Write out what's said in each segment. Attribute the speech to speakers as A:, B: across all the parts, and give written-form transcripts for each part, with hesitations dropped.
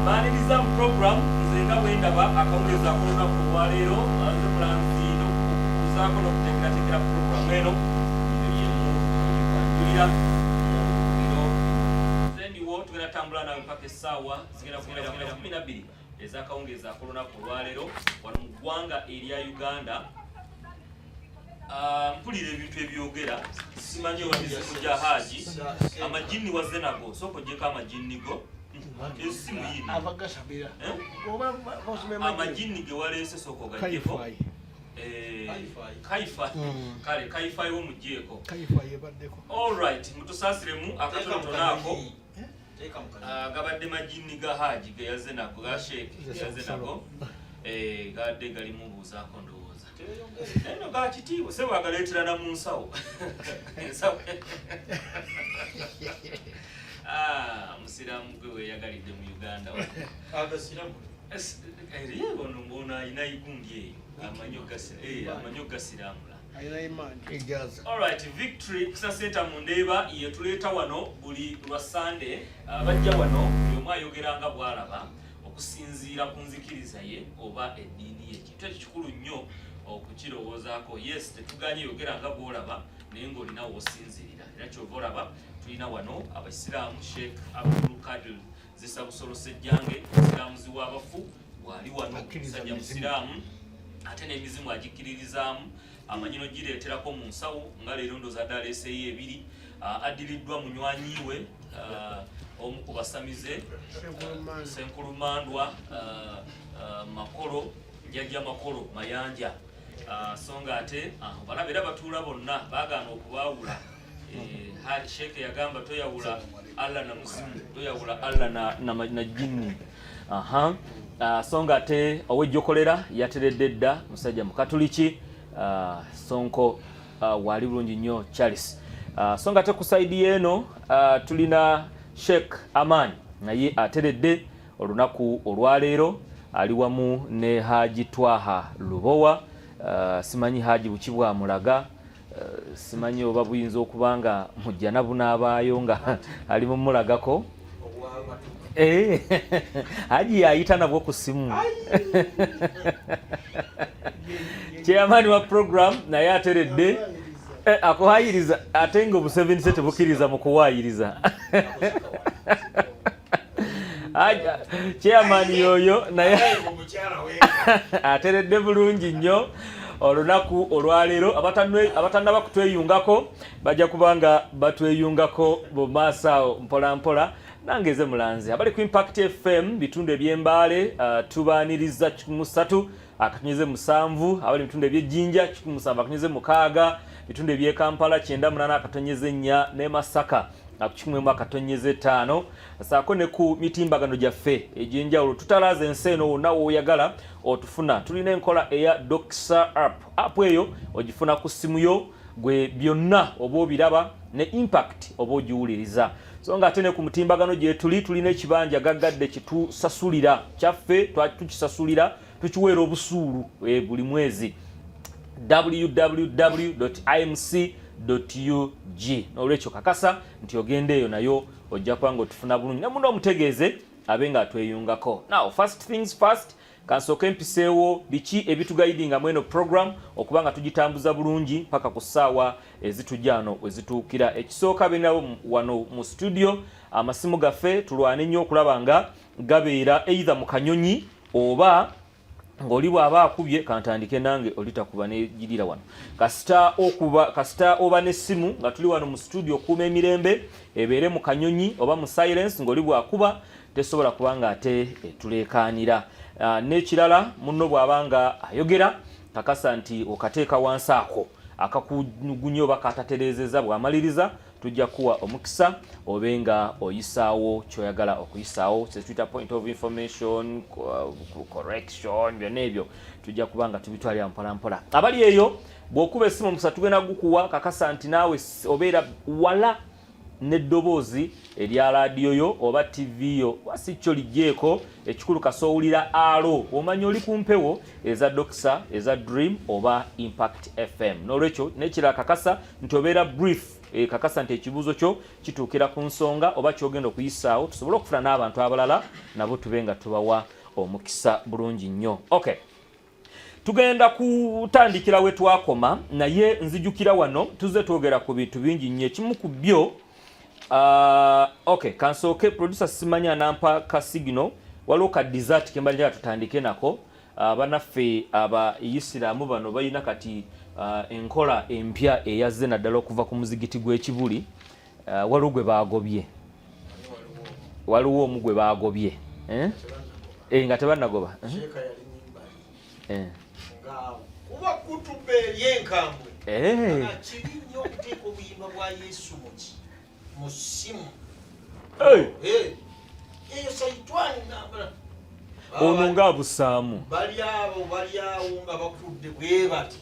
A: Maniriza program zenga wendaba akawungeza akona ku walero aze plans no kuzako no kutekera program eno yemu kwandulira zendi wo tugera tambula nawe mpaka sawa zigera kugera 12 ezakawungeza akona ku walero wano mu gwanga area Uganda. Mpulira ebintu ebyogera simanyi obizimu ja haji amajini wazenago soko jeka amajini go esimu yini
B: abagashabira
A: amajini ge walese soko gajeko kaifa kale kaifa yo mujeko
B: kaifa yebaddeko.
A: All right mutusasiremu akatoto nako gabadde majini ga haji ge yazenago ga sheikh yazenago gadde gali mubuza kondo eno gakitiibwa se bagaleeterana mu nsawo ensawo musiraamu gwe weeyagalidde mu Uganda eriyo ono mbona ayina igundi eyo amanyi ogasiraamula. Alright, Victory Kusa Center mu Ndeeba yetuleeta wano buli lwa Sunday bajja wano buli omu ayogeranga bw'alaba okusinziira ku nzikiriza ye oba eddiini ye. Kintu ekikulu nnyo okukirowoozaako. Yes, tetuganye yogera nga bw'olaba naye ng'olina w'osinzirira. Era kyova olaba tulina wano Abasiraamu Sheikh Abdul Qadir Zisa Busolo Ssejjange, omusiraamuzi w'abafu wali wano musajja musiraamu ate n'emizimu agikkiririzaamu amanyino gireeterako mu nsawo nga leero ndooza adde aleeseeyo ebiri addiriddwa munywanyi we omu ku basamize Senkulumandwa Makolo Jjajja Makolo Mayanja so nga ate balabe era batuula bonna baagaana okubaawula. Sheikh yagamba toyawula Allah na muzimu toyawula Allah na jini. So nga ate owejjokolera yateredde dda musajja mukatuliki Sonko wali bulungi nnyo Charles. So nga ate ku saidi eno tulina Sheikh Aman naye ateredde olunaku olwaleero ali wamu ne Haji Twaha Lubowa. Simanyi Haji Bukibwa Mulaga simanyi oba buyinza okubanga mujjana bunaabaayo nga ali mu mulagako. Haji yayita nabwo ku simu chairman wa program naye ateredde akuhayiriza ate nga obu-77 tebukiriza mu kuwayiriza. Chairman yoyo naye ateredde bulungi nnyo olunaku olwaleero. Abatannaba kutweyungako bajja kubanga batweyungako mu maaso awo mpola mpola. Nangeze mulanze abali ku Impact FM bitundu eby'Embaale tubaaniriza 13 akatonyeze 7, abali bitundu eby'Ejjinja 17 akatonyeze 6, bitundu eby'e Kampala 98 akatonyeze 4 ne Masaka akuchimwemu akatonyeze 5. Saako ne ku mitimbagano gyaffe egy'enjawulo tutalaza ensi eno wonna w'oyagala otufuna. Tulina enkola eya Doxa app eyo ogifuna ku simu yo gwe byonna oba obiraba ne Impact oba ogiwuliriza. So nga ate ne ku mutimbagano gye tulina ekibanja gaggadde kitusasulira kyaffe tukisasulira tukiweera obusuulu buli mwezi www.imc.ug. N'olwekyo kakasa nti ogende eyo nayo ojja kubanga otufuna bulungi ne muno omutegeeze abe nga atweyungako. Now first things first, kansooke mpiseewo biki ebitugayidinga mweno program okubanga tugitambuza bulungi mpaka ku ssaawa ezitujjano wezituukira. Ekisooka benabo wano mu studio amasimu gaffe tulwane nnyo okulaba nga gabeera either mu kanyonyi oba ng'oli bw'aba akubye kantandike nange olitakuba negirira wano kasita oba n'essimu nga tuli wano mu studio okuuma emirembe ebeere mu kanyonyi oba mu silence ng'oli bw'akuba tesobola kubanga ate tuleekaanira. N'ekirala munno bw'abanga ayogera kakasa nti okateeka wansi ako akakunyugunya oba katatereezeza bw'amaliriza tujja kuwa omukisa obenga oyisaawo kyoyagala okuyisaawo tuyita point of information correction byonna ebyo tujja kubanga tubitwalira mpolampola. Abali eyo bw'okuba essimu omukisa tugenda gukuwa kakasa nti naawe obeera wala n'eddoboozi erya laadiyo yo oba TV yo wasi kyo ligyeko ekikulu kasoowulira alo omanyi oli ku mpewo eza Doxa eza Dream oba Impact FM. N'olwekyo n'ekirala kakasa nti obeera brief kakasa nti ekibuuzo kyo kituukira ku nsonga oba kyogenda okuyisaawo tusobole okufuna n'abantu abalala nabo tube nga tubawa omukisa bulungi nnyo. Okay, tugenda kutandikira we twakoma naye nzijukira wano tuze twogera ku bintu bingi nnyo. Ekimu ku byo okay, kansooke producer simanya anampa ka signal waliwo ka dessert ke mbalira tutandike nako. Banaffe abayisiraamu bano balina kati enkola empya eyazze naddala okuva ku muzigiti gw'ekibuli. Waliwo gwe baagobye, waliwo omu gwe baagobye nga tebanagoba
B: kuba kutube yenkambwe kirinyo okuteeka obuyimba bwa Yesu mu ssimu eyo saitwani nambala
A: ono ng'abusaamu
B: bali awo nga bakudde bwe bati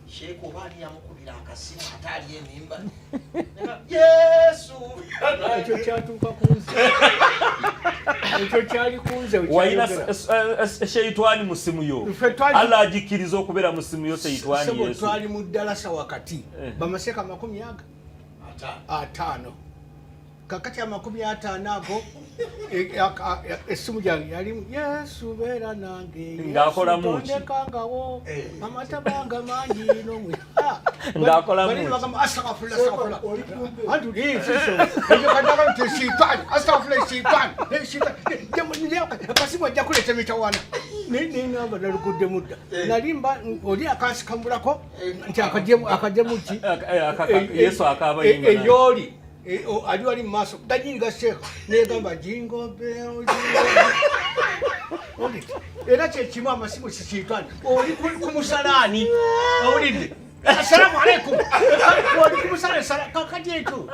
B: sheeko obaali yamukubira akasimu ate ali enimba Yesu
C: ekyo kyatuuka kunze ekyo kyali kunze
A: wayina sheitwani mu simu yo Allah agikkiriza okubeera mu simu yo sheitwani Yesu
C: twali mu ddalasa wakati bamaseka 50 kakati 50 ago esimu jange yali Yesu beera nange
A: ng'akola muki
C: kangawo amata banga mangi nomwe
A: ng'akola muki
C: astaghfirullah antu yesu ejo kadaka tesitani astaghfirullah sitani kasimu ajja kuleta mitawana ningamba nalugudde mudda nalimba oli akasikambulako nti akajje muki
A: Yesu akaba yinga
C: eyoli ali wali maso dajinga shekha negamba jingo bell era kyekimu amasimu kikitwani oli ku musalani owulidde assalamu alaikum oli ku musalani kakati ekyo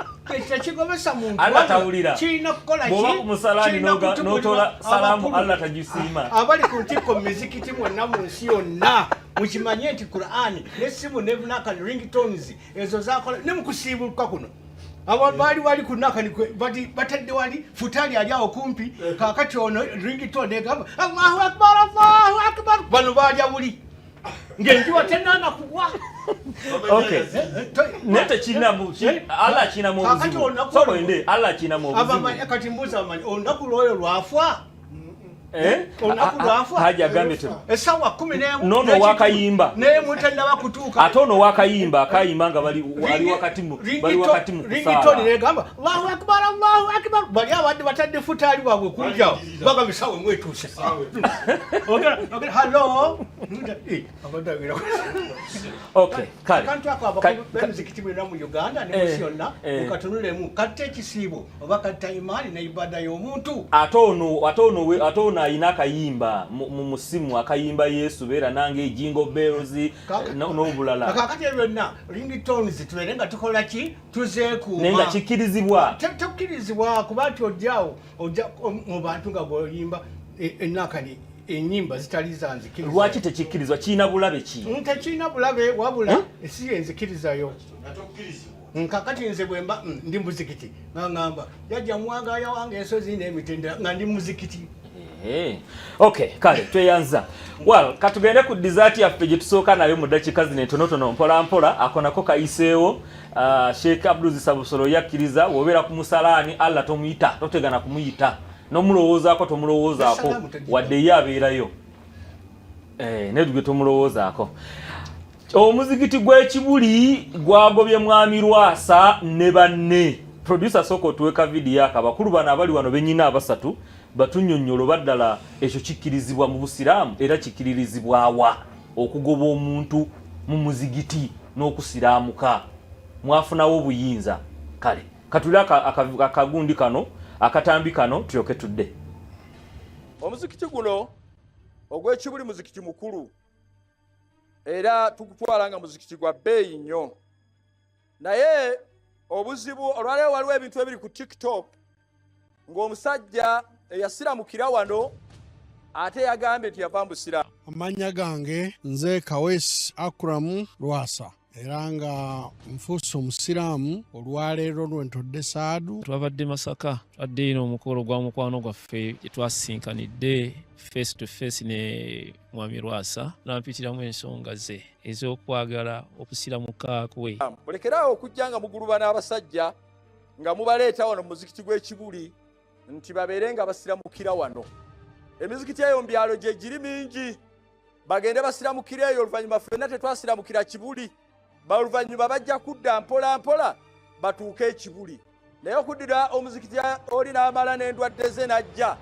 C: tekigobesa muntu
A: Allah tawulira
C: kirina kukola
A: bw'oba ku musalani n'otola salamu Allah tagisiima
C: abali ku ntikko mizikiti mwonna mu nsi yonna mukimanye nti Qur'ani n'essimu nebunaka ringtones ezo zakola ne mukusiibuka kuno abali wali kunaka ni batadde wali futali ali awo kumpi kakati ono ringtone egamba Allahu akbar bano bajja buli ngenjiwa tenana kugwa.
A: Okay, nete china mu Allah china mu soko ende Allah china mu
C: abamanya kati mbuza amanyi onakuloyo lwafwa onakulwafa
A: haja gambe tu
C: esawa 11
A: nono wakayimba
C: ne mutenda bakutuka
A: atono wakayimba akayimba nga bali wakati mu
C: ringtone ne gamba Allahu akbar bali abadde batadde futali bwabwe kujja baga bisawe mwetuse okay hello abadagira
A: okay kale
C: kantu akaba muzikiti bwena mu Uganda ne musionna ukatunulemu katte kisibo oba katta imani na ibada y'omuntu atono ayina akayimba mu musimu akayimba Yesu beera nange jingo bells n'obulala kakati byonna ringtones tuberenga tukola ki tuzeekuuma
A: nenga kikirizibwa
C: tukirizibwa kubantu ojjawo ojja mu bantu nga boyimba enakani enyimba zitali zanzikiriza
A: lwaki tekikirizwa kiina bulabe ki
C: tekina bulabe wabula esi enzikirizayo nkakati nze bwemba ndi muzikiti ngamba yajja mwagaya wange ensozi n'emitendera nga ndi muzikiti.
A: Okay, kale tweyanza. Well, katugende ku dessert yaffe gye tusooka nayo mu dakika zino entonotono mpola mpola akonako kayiseewo. Sheikh Abdul Sabusolo yakkiriza wobeera ku musalaani Allah tomuyita totegana kumuyita n'omulowoozaako tomulowoozaako wadde ye abeerayo nedugwe tomulowoozaako. Omuzigiti gw'ekibuli gwagobye mwami Lwasa ne banne. Producer soko tuweka video akabakulu bana abali wano benyina abasatu batunyonyolo baddala ekyo kikkirizibwa mu Busiraamu era kikkiririzibwa wa okugoba omuntu mu muzigiti n'okusiraamuka mwafunawo obuyinza kale katulaka akagundi kano akatambi kano tuyoke tudde.
D: Omuzikiti guno ogw'ekibuli muzikiti mukulu era tukutwalanga muzikiti gwa bbeeyi nnyo naye obuzibu olwaleero waliwo ebintu ebiri ku TikTok ng'omusajja eyasiramukira wano ate yagambye nti yava mu Busiraamu.
E: Amanya gange nze Kawes Akram Lwasa era nga nfuuse omusiraamu olwaleero lwentodde saadu.
F: Twabadde Masaka twadde ino omukolo gwa mukwano gwaffe gye twasinkanidde face to face ne Mwami Lwasa nampitiramu ensonga ze ez'okwagala okusiramuka kwe.
D: Mulekeraawo okujja nga muguluba n'abasajja nga mubaleeta wano mu muzikiti gw'Ekibuli nti babeere nga basiramukira wano. Emizikiti eyo mu byalo gye giri mingi, bagende basiramukira eyo, oluvannyuma ffenna tetwasiramukira Kibuli. Oluvannyuma bajja kudda mpola mpola batuuke Ekibuli. Naye okuddira omuzikiti oli n'amala n'endwadde ze n'ajja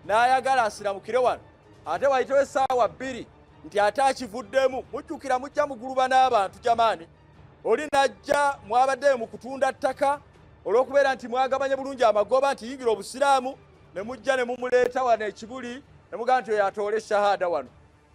D: n'ayagala asiramukire wano, ate wayitewo essaawa 2 nti ate akivuddemu. Mujjukira mujja muguluba n'abantu jamaani. Oli n'ajja mwabaddeyo mu kutunda ttaka olw'okubeera nti mwagabanye bulungi amagoba nti yingira obusiraamu, ne mujja ne mumuleeta wano Ekibuli ne mugamba nti oyo atoole shahada wano.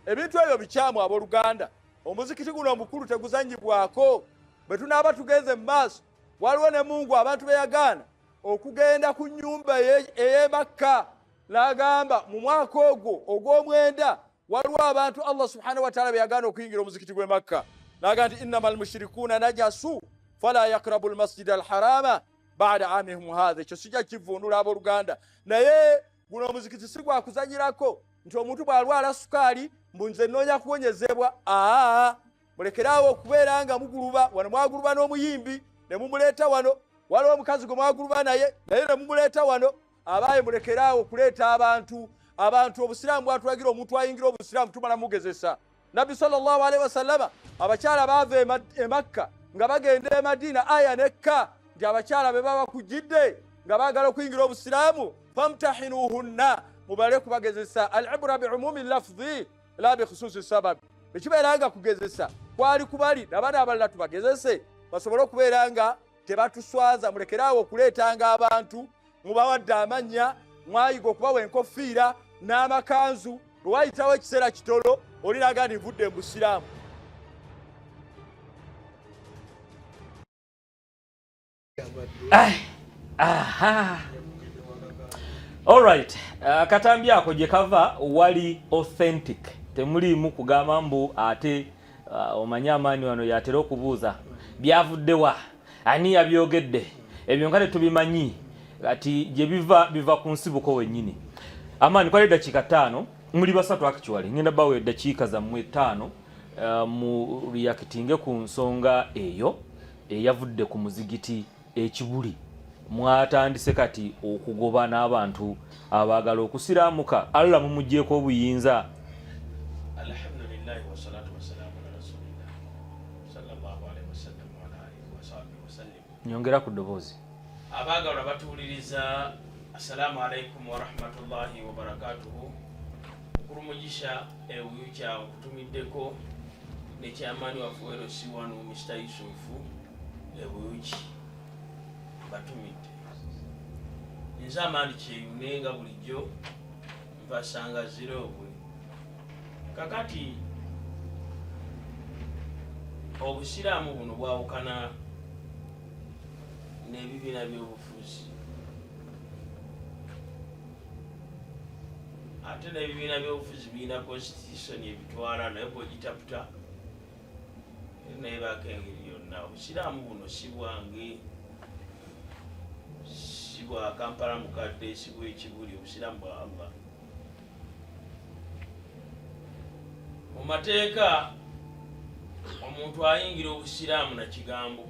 D: Ebintu ebyo bikyamu abooluganda. Omuzikiti guno omukulu teguzannyibwako. Bwe tunaaba tugenze mu maaso, waliwo ne Mungu abantu beyagaana okugenda ku nnyumba ey'e Makka n'agamba mu mwaka ogwo ogw'omwenda waliwo abantu Allah subhanahu wa ta'ala beyagaana okuyingira omuzikiti gw'e Makka n'agamba nti innamal mushrikuuna najasu fala yaqrabu almasjida alharama ba'da amihim hadha. Ekyo sijja kivvuunula abooluganda. Naye guno omuzikiti si gwakuzanyirako nti omuntu bw'alwala sukaali mbu nze nnoonya kuwonyezebwa. Mulekeraawo okubeera nga muguluba wano. Mwaguluba n'omuyimbi ne mumuleeta wano, waliwo omukazi gwe mwaguluba naye ne mumuleeta wano. Abaaye mulekeraawo okuleeta abantu obusiraamu bwatulagira omuntu ayingira obusiraamu tumala mugezesa. Nabbi sallallahu alaihi wasallama abakyala baava e Makka nga bagenda e Madina aya nekka nti abakyala be baba kujjidde nga baagala okuyingira obusiraamu famtahinuhunna, mubale kubagezesa. Al-ibra bi'umumi lafzi la bi khususi sabab. Ekibeera nga kugezesa kwali kubali n'abaana abalala tubagezese basobole okubeera nga tebatuswaza. Mulekeraawo okuleetanga abantu mubawadde amannya, mwayiga okubawa enkofiira n'amakanzu. Bwe wayitawo ekiseera kitolo oli n'agamba nti nvudde mu busiraamu.
A: Alright, katambi ako gye kava wali authentic. Temuliimu kugamba mbu ate omanyi amaani wano yatera okubuuza byavuddewa, ani yabyogedde, ebyo nga tetubimanyi kati gye biva ku nsibuko wennyini. Amaani kwali eddakiika 5 muli basatu actually, ngenda bawe eddakiika zammwe 5 mu reactinge ku nsonga eyo eyavudde ku muzigiti Ekibuli. Mwatandise kati okugoba n'abantu abaagala okusiraamuka. Allah mumugyeko obuyinza.
B: Alhamdulillah wa salatu wa salamu ala rasulillah sallallahu alaihi wasallam wa ala alihi wa sahbihi wasallam.
A: Nyongera ku ddoboozi.
B: Abaagala batuwuliriza, assalamu alaikum wa rahmatullahi wa barakatuhu. Kurumugisha ewucha okutumiddeko ne kyamaani waffe WLC1 Mr. Yusufu ewuchi batumidde. Nze amaani kyeyunenga bulijjo mpasanga zero obwe. Kakati obusiraamu buno bwawukana n'ebibiina by'obufuzi, ate n'ebibiina by'obufuzi birina constitution ebitwala naye bw'ogitaputa naye baako engeri yonna. Obusiraamu buno si bwange, si bwa Kampala mukadde, si bw'Ekibuli. Obusiraamu bwa Allah. Mu mateeka omuntu ayingira obusiraamu na kigambo.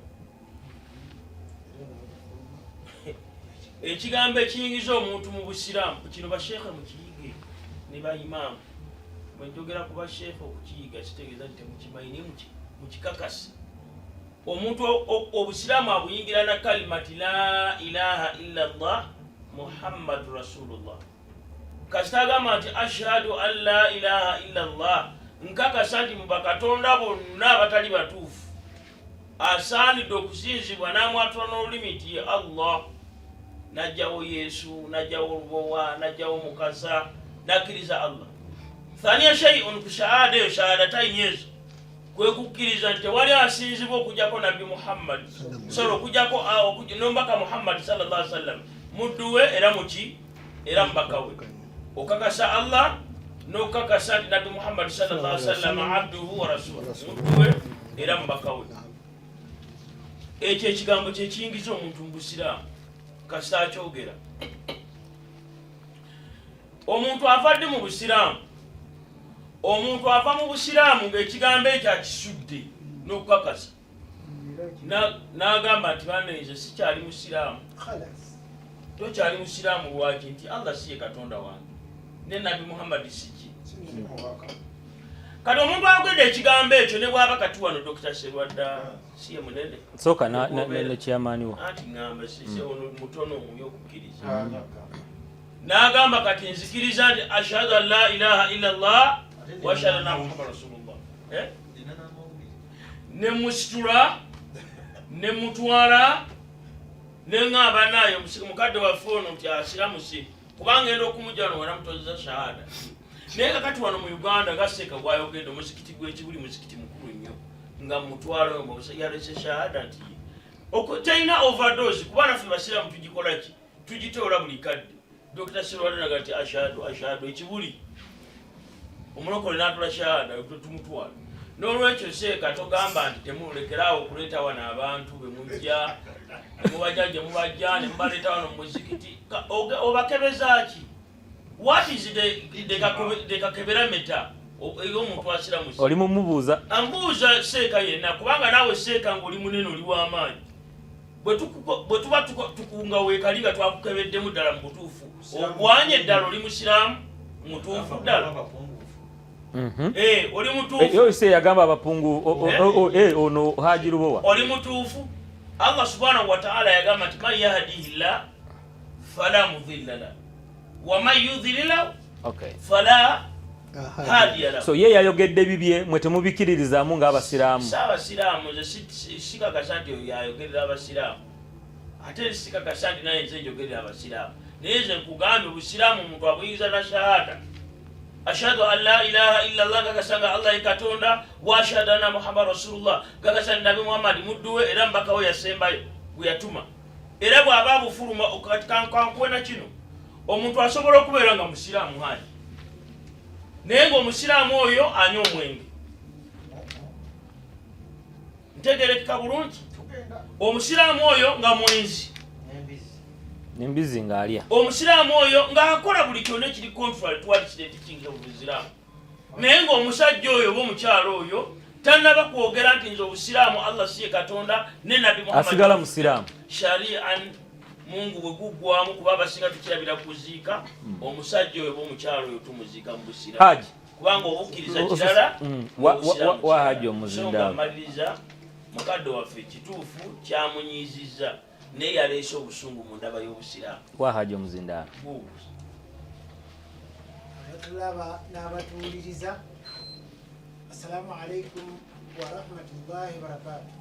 B: Ekigambo ekiyingiza omuntu mu busiraamu kino basheekhe mukiyige ne bayimaamu. Bwe njogera ku basheekhe okukiyiga kitegeeza nti temukimanyi naye mukikakasa. Omuntu obusiraamu abuyingira na kalimati la ilaha illa Allah Muhammadu Rasulullah. Kasita agamba nti ashhadu an la ilaha illa Allah, nkakasa nti mu bakatonda bonna abatali batuufu asaanidde okusinzibwa n'amwatula n'olulimi nti Allah. Najjawo Yesu, najjawo Olubowa, najjawo Mukasa, nakkiriza Allah. Thaniya shay'un ku shahada eyo, shahadataini ezo kwe kukkiriza nti tewali asinzibwa okujjako Nabbi Muhammad okujjako n'omubaka Muhammad sallallahu alaihi wasallam, muddu we era muki era mubaka we. Okakasa Allah n'okakasa nti Nabbi Muhammad sallallahu alaihi wasallam abduhu wa rasuluhu, muddu we era mubaka we. ekyo ekigambo kyekiyingiza omuntu mu busiraamu kasita akyogera. Omuntu avadde mu busiraamu, omuntu ava mu busiraamu ng'ekigambo ekyo akisudde n'okukakasa n'agamba nti banneeze sikyali musiraamu. Tokyali musiraamu lwaki? Nti Allah si ye katonda wange ne Nabi Muhammad siki. Kati omuntu ayogedde ekigambo ekyo ne bw'aba kati wano Dr. Serwadda si ye munene
A: soka ne chairman wo
B: anti ngamba sisi ono mutono omuyo okukkiriza n'agamba kati nzikiriza nti ashhadu an la ilaha illa Allah wa ashhadu anna Muhammadan rasulullah. Ne musitula ne mutwala ne ngamba naye mukadde waffe ono nti asiramusi kubanga enda okumujja wano wana mutozeza shahada. Naye kakati wano mu Uganda nga Seeka bw'ayogedde omuzikiti gw'ekibuli muzikiti mukulu nnyo nga mutwala oyo yalese shahada nti terina overdose kuba naffe basiraamu tugikola ki? Tugitoola buli kadde. Dr. Serwadda naga nti ashhadu ekibuli omulokole n'atula shahada tumutwala. N'olwekyo Seeka togamba nti temulekeraawo okuleeta wano abantu be mujja mubajja gye mubajja ne mubaleeta wano mu muzikiti obakebeza ki? What is the kakebera meta ey'omuntu asiramusi?
A: oli mumubuuza
B: ambuuza Seeka yenna kubanga naawe Seeka ng'oli munene oli w'amaanyi bwe tuba tukunga weekaliga twakukebeddemu ddala mu butuufu ogwanye eddala oli musiraamu mutuufu ddala oli mutuufu
A: yo ise yagamba abapungu ono Haji Lubowa
B: oli mutuufu. Allah subhanahu wa ta'ala yagamba nti man yahdihillah fala mudilla lahu wa man yudlil fala hadiya lahu.
A: So ye yayogedde bibye mwe temubikiririzaamu ng'abasiraamu.
B: Abasiraamu sikakasa nti oyo yayogerera abasiraamu ate sikakasa nti naye nze njogerera abasiraamu naye nze nkugambye obusiraamu omuntu abuyinza na shahada ashhadu an la ilaha illa Allah kakasanga Allah ye katonda wa ashhadu anna Muhammad rasulullah kakasanga Nabi Muhammad mudduwe era mbaka we yasembayo gwe yatuma. Era bw'aba bufuluma kankwena kino omuntu asobola okubeera nga musiraamu Haji naye ng'omusiraamu oyo anywa omwenge. Ntegerekeka bulungi? Omusiraamu oyo nga mwenzi
A: n'embizi ng'alya.
B: Omusiraamu oyo ng'akola buli kyonna ekiri contrary to what kiri teaching of Islam. Naye ng'omusajja oyo oba omukyalo oyo tannaba kwogera nti nze obusiraamu Allah si ye katonda ne Nabi Muhammad
A: asigala musiraamu.
B: Shari'an Mungu bwe guggwamu kuba abasinga tukirabira kuziika omusajja oyo oba omukyalo oyo tumuziika mu busiraamu.
A: Haji
B: kubanga obukkiriza kirala
A: wa Haji omuzindaamu.
B: Amaliriza mukadde waffe ekituufu kyamunyiizizza naye yaleese obusungu mu ndaba y'obusiraamu.
A: Wa Haji omuzindaamu.
G: Abatulaba n'abatuwuliriza assalamu alaikum wa rahmatullahi wa barakatuh.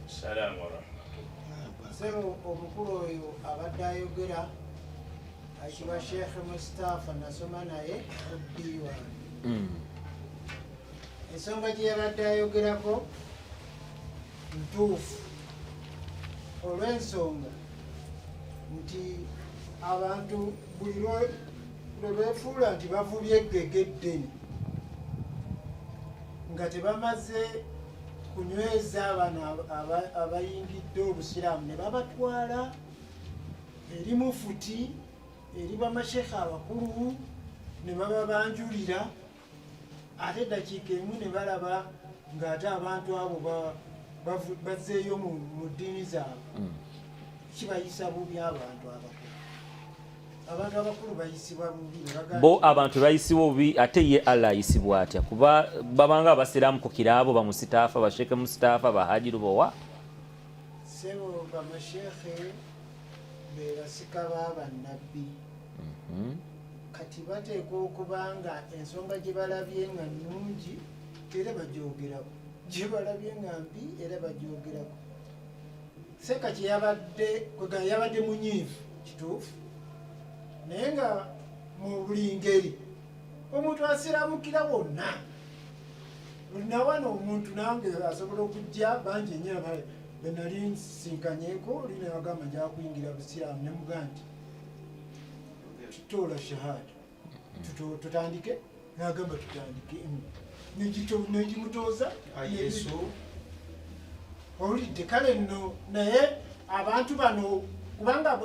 B: Salaamu wa rahmatullahi.
G: Sebo omukulu oyo abadde ayogera akiba Sheikh Mustafa nasoma naye oddiiwaani. Ensonga gye yabadde ayogerako ntuufu olw'ensonga nti abantu buli lwe beefuula nti bavubye eggege eddene nga tebamaze kunyweza abana abayingidde obusiraamu ne babatwala eri mufuti eri bamashekhe abakulu ne baba banjulira ate eddakiika emu ne balaba ng'ate abantu abo bazzeeyo mu ddiini zaabwe. Kibayisa bubi abantu abakulu. Abantu abakulu bayisibwa bubi
A: bo abantu bayisibwa bubi ate ye Allah ayisibwa atya kuba babanga abasiraamu ku kiraabo bamusitaafa basheke musitaafa ba Haji Lubowa.
G: Sebo bamashekhe bebasika b'abannabbi kati bateekwa okuba nga ensonga gye balabye nga nnungi era bagyogerako gye balabye nga mbi era bagyogerako. Seeka kye yabadde munyiivu kituufu naye nga mu buli ngeri omuntu asiraamukira wonna na wano omuntu nange asobola okujja bangi ennyo be nali nsinkanyeko lina yagamba nja kuyingira busiraamu ne mugaa nti tutoola shahada tutandike nagamba tutandike negimutoza owulidde kale nno naye abantu bano kubanga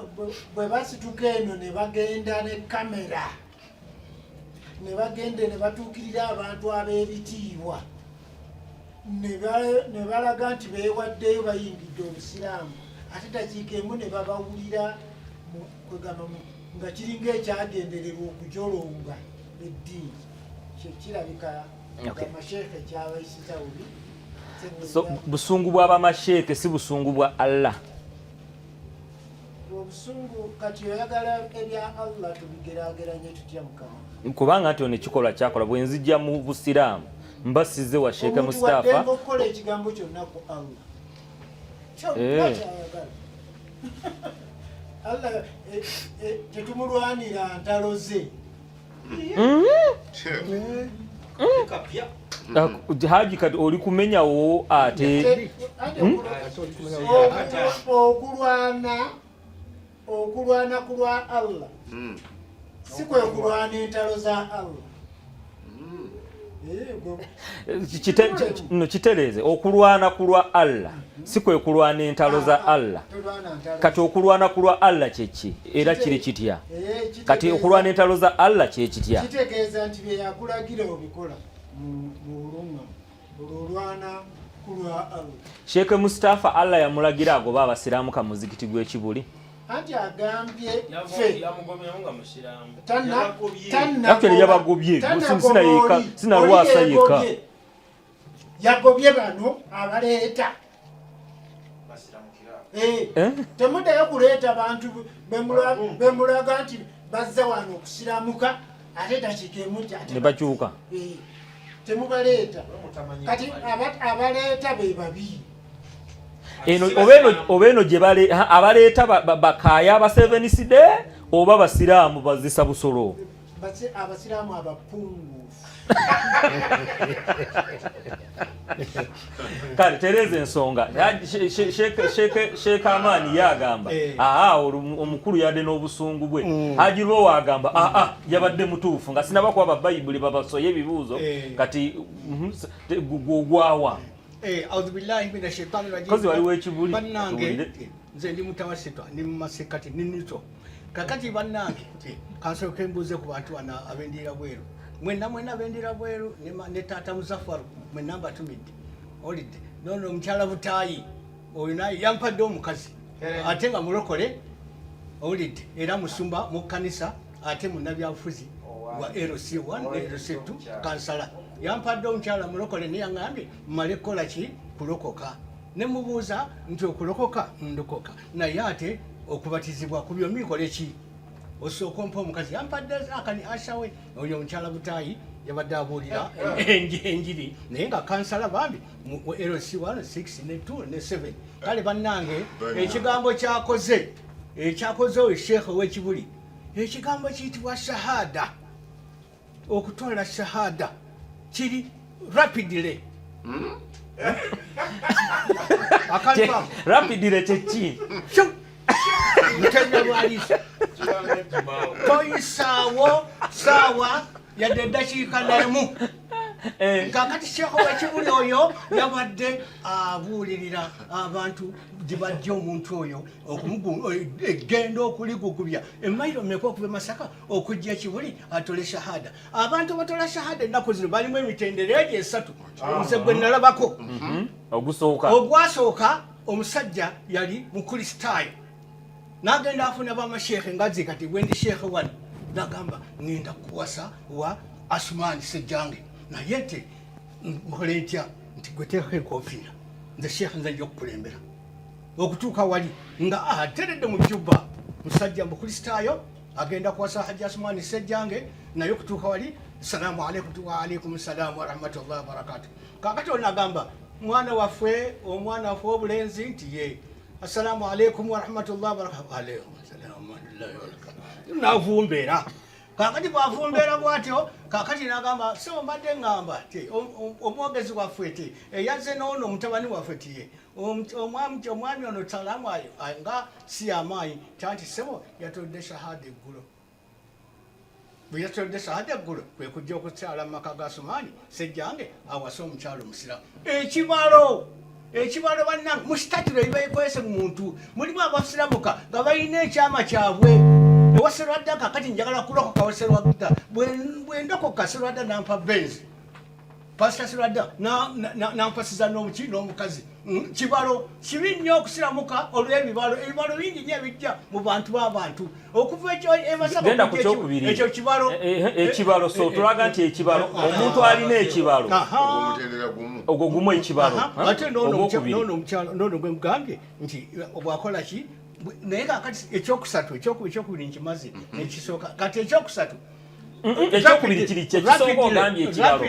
G: bwe basituka eno ne bagenda ne kamera ne bagende ne batuukirira abantu ab'ebitiibwa ne balaga nti beewaddeyo bayingidde obusiraamu ate dakiika emu ne babawulira kwegamba nga kiringa ekyagendererwa okujolonga eddiini kyekirabika amasheekhe kyabayisiza bubi.
A: So busungu bw'abamasheeke si busungu bwa Allah.
G: Obusungu kati oyagala ebya Allah tubigeraageranye tutya Mukama?
A: Kubanga nti ono ekikolwa kyakola bwe nzijja mu busiraamu mbasize wa Sheikh Mustafa.
G: Omuntu wadde okukola ekigambo kyonna ku Allah. Kyayagala. Allah tetumulwanira ntalo ze.
A: Haji kati oli kumenyawo ate
G: okulwana kulwa Allah si kwe kulwana entalo za Allah.
A: Kitereeze okulwana kulwa Allah si kwe kulwana entalo za Allah. Kati okulwana kulwa Allah kyeki era kiri kitya? Kati okulwana entalo za Allah kyekitya?
G: Kitegeeza nti bye yakulagira obikola mu bulunga olwana kulwa Allah.
A: Sheikh Mustafa Allah yamulagira agoba abasiraamu ka muzikiti gw'ekibuli.
G: Anti agambye
B: yamugomyanga musiraamu
A: actually yabagobye sina yeka sina lwasa yeka
G: yagobye bano abaleeta temuddayo kuleeta bantu bemulaga nti bazza wano okusiramuka ate dakiika emu
A: ne bakyuka
G: temubaleeta kati abaleeta be babiri.
A: Obeno gye abaleeta bakaaya aba Seventh Day oba basiraamu bazisa busolo.
G: Abasiraamu abapunguufu.
A: Kale tereza ensonga. Sheikh Amani yagamba omukulu yadde n'obusungu bwe. Haji Lwo agamba yabadde mutuufu nga sinaba kuba Bayibuli babasoye ebibuuzo kati gwawa.
C: A'udhu billahi minash shaitani rajim.
A: Kozi waliwo ekibuli.
C: Bannange nze ndi mutawasitwa ndi mumasekati ninito. Kakati bannange kansooke mbuuze ku bantu bano ab'endira bweru. Mwenna ab'endira bweru ne taata Muzafaru mwenna mbatumidde. Olidde nono omukyala Butaayi oyo naye yampadde omukazi ate nga mulokole olidde era musumba mu kkanisa ate munnabyabufuzi wa LC1 LC2 kansala. Yampadde omukyala mulokole ne yaŋŋambye mmale kukola ki kulokoka. Ne mubuuza nti okulokoka ndokoka naye ate okubatizibwa ku byombi kole ki osooka ompa omukazi yampadde akani ashawe oyo omukyala Butaayi yabadde abuulira enjiri naye nga kansala bambi mu LC1 6 ne 2 ne 7. Kale bannange ekigambo ekyakoze oyo sheekhe w'ekibuli ekigambo kiyitibwa shahada. Okutwala shahada kiri rapidly.
A: Rapidly kyeki?
C: Toyisaawo saawa yadde eddakiika n'emu. Kakati sheekhe w'ekibuli oyo yabadde abuulirira abantu gye bajja omuntu oyo egenda okuligugubya emayiro mmeka okuva e Masaka okujja ekibuli atole shahada. Abantu batola shahada ennaku zino balimu emitendera egyo esatu. Nze gwe nalabako ogwasooka omusajja yali mukristaayo n'agenda afuna bamasheekhe ngazi kati bwendi sheekhe wano n'agamba ngenda kuwasa wa Asumani Sejjange naye nti nkole ntya nti gwe teekako enkofiira nze sheekhe nze nja okukulembera okutuuka wali nga ateredde mu jjubba musajja mukristaayo agenda kuwasa Hajji Asumani Sejjange naye okutuuka wali salaamu alaikum wa alaikum salaamu wa rahmatullahi wa barakatuh. Kakati ono agamba omwana waffe obulenzi nti ye assalamu alaikum wa rahmatullahi wa barakatuh. Alaikum assalamu alaikum wa barakatuh. N'avumbeera. Kakati bw'avumbeera bw'atyo kakati n'agamba so mbadde ngamba ti omwogezi waffe ti eyazze n'ono omutabani waffe ti ye omwami ono salaamu nga si amaanyi tanti sebo yatodde shahada eggulo. Bwe yatodde shahada eggulo kwe kujja okukyala mu maka ga Asumani Sejjange awase omukyalo omusiraamu. Ekibalo ekibalo bannange musitatiro ebibayekwese mu muntu mulimu abasiramuka nga balina ekyama kyabwe ewaserwadda kakati njagala kulokoka waserwadda bwendokoka serwadda nampa benzi pasita serwadda nampasiza n'omukazi kibalo kibi nnyo okusiramuka olw'ebibalo ebibalo bingi nnyo ebijja mu bantu b'abantu okuva ekyo kibalo
A: ekibalo so tulaga nti ekibalo omuntu alina ekibalo ogwo gumu ekibalo
C: ate noono gwe mugambye nti bwakola ki naye kakati ekyokusatu ekyokubiri nkimaze nekisooka kati ekyokusatu
A: ekyokubiri kiri kyekisooka ogambye ekibalo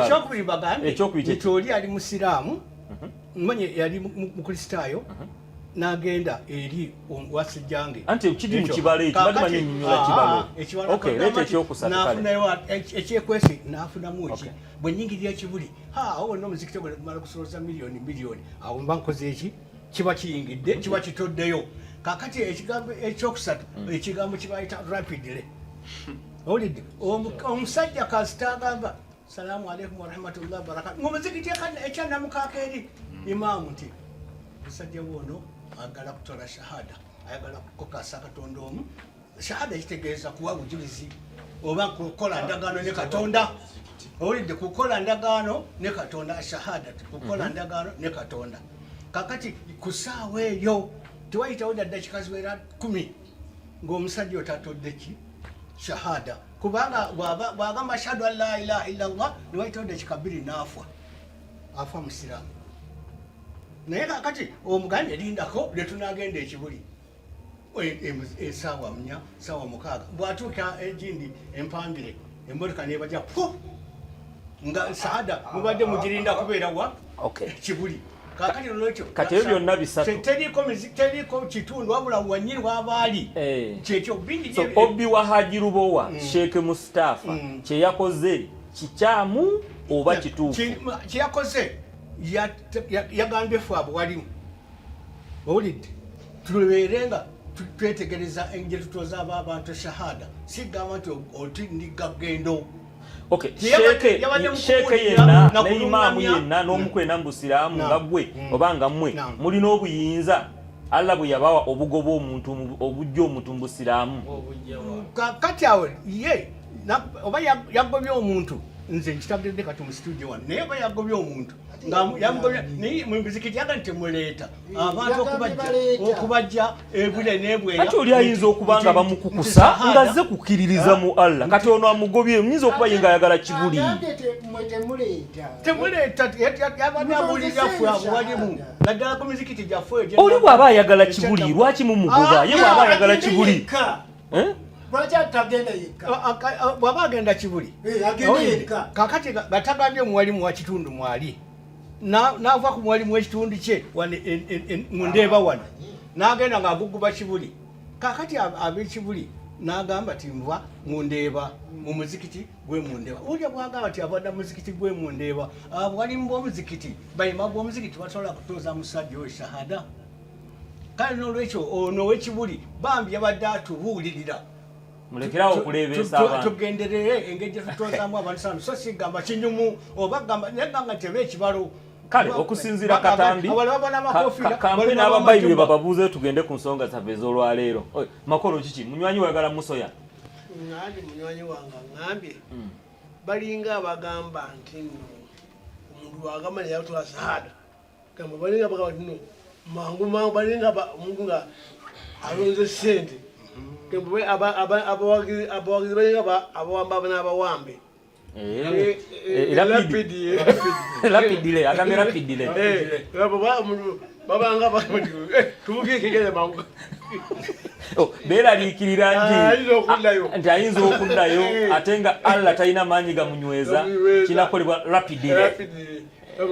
C: ekyokubiri bagambye nti oli ali musiraamu manye yali mukristaayo n'agenda eri wasijjange
A: anti kiri mu kibalo ekyo badimanye ennyonnyola kibalo leeta ekyokusatu
C: n'afunayo ekyekwese n'afunamu eki bwe nnyingirira ekibuli awo n'omuzikiti mala kusolooza miliyoni awo mba nkoze eki kiba kiyingidde kiba kitoddeyo kakati ekigambo ekyokusatu ekigambo kibayita rapidly owulidde omusajja kasita agamba salaamu alaikum warahmatullahi wabarakatu ng'omuzikiti ekyanamukaka eri imaamu nti omusajja wono agala kutola shahada ayagala kukokasa katonda omu shahada ekitegeeza kuwa bujulizi oba kukola ndagaano ne katonda owulidde kukola ndagaano ne katonda shahada kukola ndagaano ne katonda kakati ku ssaawa eyo tewayitawo daddakika ziwera 10 ng'omusajja otatodde ki shahada kubanga bwagamba ashhadu an la ilaha illallah niwayitawo daddakika 2 afa musiraamu naye kakati omugambye erindako letunagenda ekibuli esaawa 4 saawa 6 bwatuuka egindi empambire emmotoka nebaja nga shahada mubadde mugirinda kubeera wa ekibuli kakati nolwekyo
A: kati ebyo byonna bisatu
C: teriko kitundu wabula wanyini wabaali kyekyo bingi
A: so Obi wa Haji Rubowa Sheikh Mustafa kyeyakoze kikyamu oba kituufu
C: kyeyakoze yagambye ffe abo walimu owulidde tubeerenga twetegereza engeri tutoza abantu shahada sigamba nti oti ndigagendo
A: sheeke yenna ne imaamu yenna n'omukwena mu busiraamu nga gwe oba nga mmwe mulina obuyinza Allah bwe yabawa obugoba omuntu obujja omuntu mu busiraamu
C: kati awo ye oba yagobye omuntu nze nkitagedde kati mu studio wano naye oba yagobye omuntu muzikiti yaga nti muleeta abantu okubajja ebule nebweya
A: kati oli ayinza okuba nga bamukukusa nga ze kukkiririza mu Allah kati ono amugobye muyinza okuba ye nga ayagala kibuli
C: temuleeta yabadde abulirira ffe abo walimu naddala ku mizikiti gyaffe
A: oli bw'aba ayagala kibuli lwaki mumugoba ye bw'aba ayagala kibuli
C: bw'aba agenda kibuli kakati gatagambye muwalimu wa kitundu mwali n'ava ku mwalimu w'ekitundu kye mundeeba wano n'agenda ng'aguguba kibuli kakati ab'ekibuli n'agamba ti nva mundeeba mu muzikiti gwe mundeeba ulya bwagamba ti avadde muzikiti gwe mundeeba abwalimu b'omuzikiti bayima bw'omuzikiti basobola kutuuza musajja oyo shahada kale n'olwekyo ono ow'ekibuli bambi yabadde atubuulirira
A: mulekerawo okuleebeesa abantu
C: tugenderere engeri gye tutoozamu abantu sano so sigamba kinyumu oba gamba neganga tebe ekibalo
A: kale okusinziira katambi kampe n'ababayibuli bababuuzeyo tugende ku nsonga zaffe ez'olwaleero makolo kiki munywanyi wayagala musoya
H: nandi munywanyi wange ngambye balinga abagamba nti nno omuntu wagamba neyatula saada gamba balinga bagamba nti no mangu balinga omuntu nga alonze sente abawagizi balinga abawamba n'abawambe
A: rapidile agambe rapidile
H: babanga tubukikigere mangu
A: beeraliikirira nti ayinza okuddayo ate nga Allah talina maanyi gamunyweza kinakolebwa rapidile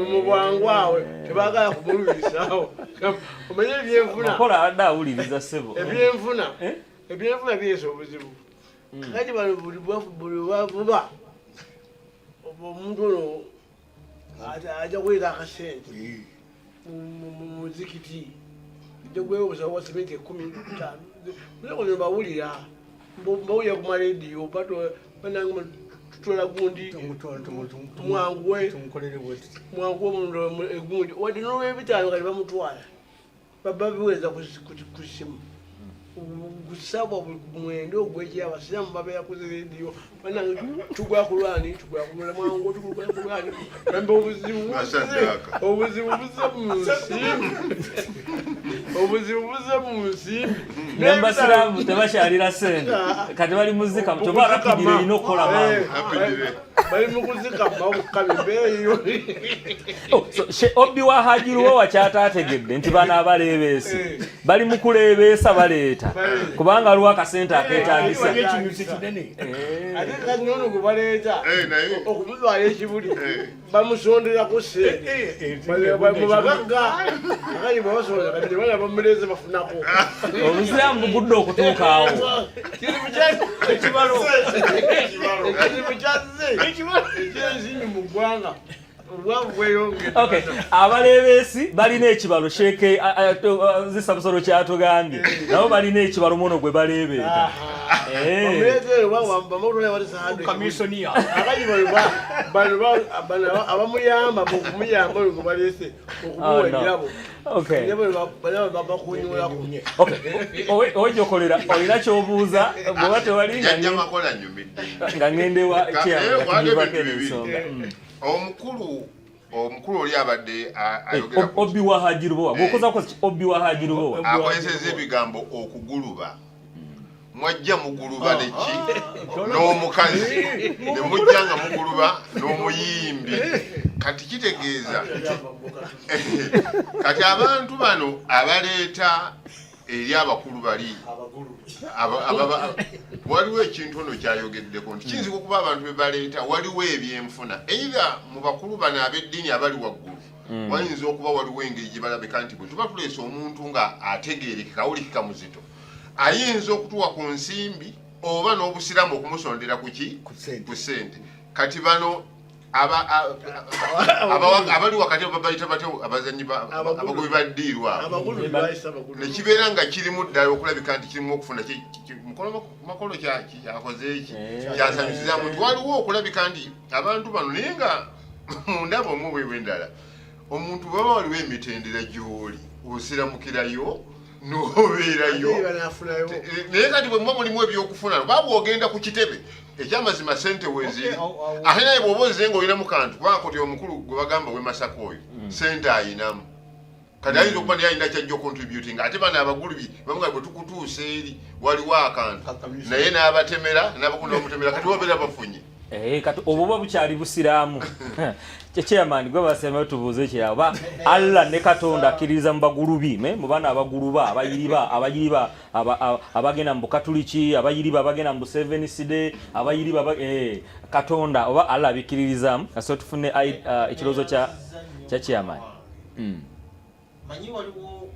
H: mu bwangu awe tebagala kumulwisaawo omanye ebyenfuna
A: akola adde awuliriza ssebo
H: ebyenfuna byesa obuzibu kati bano buli bavuba omuntu ono ajja kweta akasente mu muzikiti ajja kwewoza wa sementi 15 mbawulira ku marediyo banange tutola gundi mwanguwe omuntu egundi wadde n'olw'ebitaano kati bamutwala baba biweza kusimu gusaba mwendo ogwekya abasiramu babeera ku ziridiyo banange tugwa ku lwani mwangu tugwa ku lwani bambe obuzibu buze mu nsimbi
A: n'abasiraamu tebakyalira sente kati bali muzika kyoba rapidire erina okukola mangu
H: bali mu kuzika babukabe beeyo
A: Obi wa Hajiruwo wakyataategedde nti bano abaleebeesi bali mu kuleebeesa baleeta kubanga lwa akasente akeetaagisa
H: ate kati nono gwe baleeta okumutwala ekibuli bamusonderako sente mubagagga akali babasonda kati bana bamuleeze bafunako
A: obusiraamu bugudde okutuukaawo
H: ekizibu kyazze ekyensimbi mu ggwanga
A: Okay, abaleebeesi balina ekibalo sheeke zisabusolo kyatugambye nabo balina ekibalo muno gwe baleebeeta
H: abamuyamba mukumuyamba oyo gwe baleese okumuwa ekirabo
A: owejokolera olina kyobuuza bweba tewali nga ngendewa kyavako ensonga
I: omukulu oli abadde ayogera
A: Obi wa Hajiruwo bwokozako Obi wa Hajiruwo
I: akozeseza ebigambo okuguluba mwajja muguluba neki n'omukazi ne mujja nga muguluba n'omuyimbi kati kitegeeza kati abantu bano abaleeta eri abakulu bali waliwo ekintu ono kyayogeddeko nti kiyinza okuba abantu bebaleeta waliwo ebyenfuna eitha mu bakulu bano ab'eddiini abali waggulu wayinza okuba waliwo engeri gye balabika nti bwe tuba tuleese omuntu nga ategeereka kawulikika muzito ayinza okutuwa ku nsimbi oba n'obusiramu okumusondera ku ssente kati bano abali wakati babayita batya abazanyi abagobi baddiirwa nekibeera nga kirimu ddala okulabika nti kirimu okufuna makolo kyakoze eki kyasanyusizamu nti waliwo okulabika nti abantu bano naye nga mundaba omwe bwebwe endala omuntu baba waliwo emitendera gy'oli osiramukirayo n'obeerayo naye kati bwe muba mulimu ebyokufuna baba ogenda ku kitebe ekyamazima sente weziri ate naye bw'oba ozize ng'olinamu kantu kubanga koti omukulu gwe bagamba we Masaka oyo sente ayinamu kati ayinza okuba naye alina kyajja contributing ate bano abagulubi bamuga bwe tukutuusa eri waliwo akantu naye n'abatemera n'abakunda bamutemera kati wabeera bafunye
A: kati obuba bukyali busiraamu chairman gwe basema tubuuze kiraba Allah ne Katonda akkiriza mu bagulubi mu bana abaguluba abayiriba abagenda mu Katoliki abayiriba abagenda mu Seventh Day abayiriba Katonda oba Allah abikiririzamu aso tufune ekirozo kya chairman
J: manyi waliwo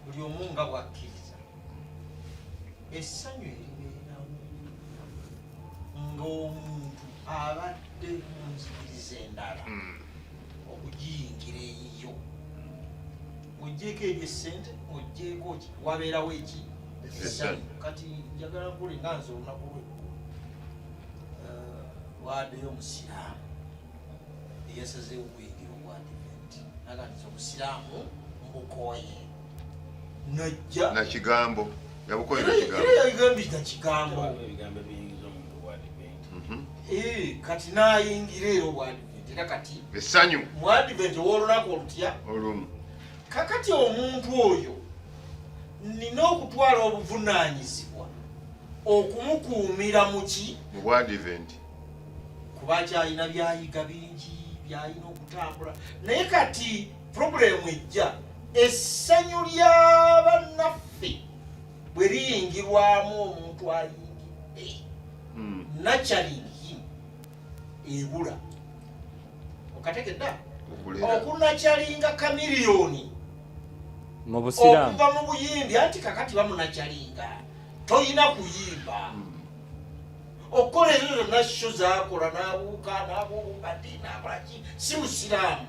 J: buli omunga bwakkiriza essanyu eribeerawo ng'omuntu abadde munzikiriza endala okugiyingira eyiyo ogyeko ebyo essente ogyeko wabeerawo eki essanyu kati njagala nkule nga nze olunaku lwekulu waddeyo omusiraamu eyasazeewo okuyingira obwadiventi naganiza omusiraamu mbukoye najja
I: nakigambo
J: yagambye nakigambo kati nayingira era obwadiventi era kati
I: essanyu
J: mwadiventi ow'olunaku olutya
I: olumu
J: kakati omuntu oyo nina okutwala obuvunaanyizibwa okumukuumira muki
I: mu bwadiventi
J: kuba kyalina byayiga bingi byalina okutambula naye kati purobulemu ejja essanyu ly'abannaffe bwe liyingirwamu omuntu ayingidde nakyalingi ebula okategedda okunakyalinga kamiliyoni
A: mu busiraamu
J: okuva mu buyimbi anti kakati bamunakyalinga toyina kuyimba okukola ezo zonna sho zakola n'abuuka n'abobubadi n'akolaki si busiraamu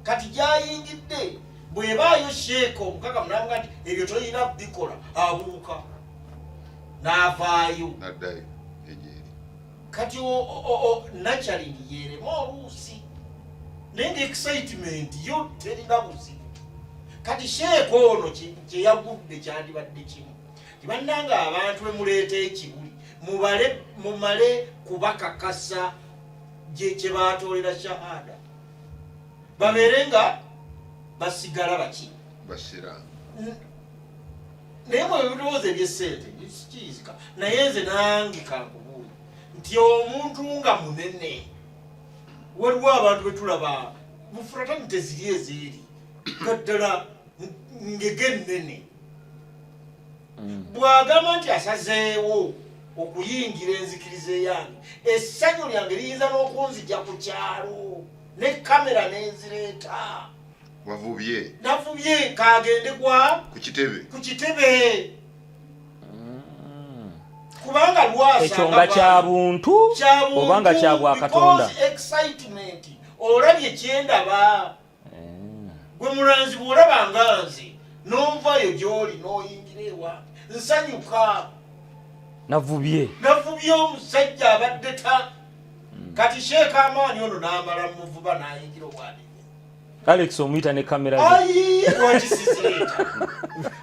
J: kati gyayingidde bwebaayo sheeka omukaka munamuga nti ebyo toyina bikola abuuka n'avaayo kati naturally yerema oluusi naye nga excitement yo terina buzibu kati sheeko ono kyeyagudde kyandibadde kimu tibannanga abantu bemuleeta ekibuli mumale kubakakasa kye baatoolera shahada babeere nga basigala baki
I: basira
J: naye mwe ebirowoozo ebyessente kiyizika naye nze nange kankubuuza nti omuntu nga munene waliwo abantu betulaba bufuratani teziri ezeeri gaddala ngege nnene bw'agamba nti asazeewo okuyingira enzikiriza eyange essanyu lyange liyinza n'okunzija ku kyalo ne kamera n'enzireeta
I: wavubye
J: navubye kagende kwa
I: ku kitebe
J: kubanga lwasa
A: ekyo nga kya buntu obanga kya bwakatonda
J: excitement olabye kyendaba gwe mulanzi bw'olaba nga nze n'onvayo gy'oli n'oyingira ewa nsanyuka
A: navubye
J: omusajja abadde ta kati sheeka amaanyi ono n'amala muvuba n'ayingira obwadi
A: Alex omuyita ne kamera
J: ze lwakisizireeta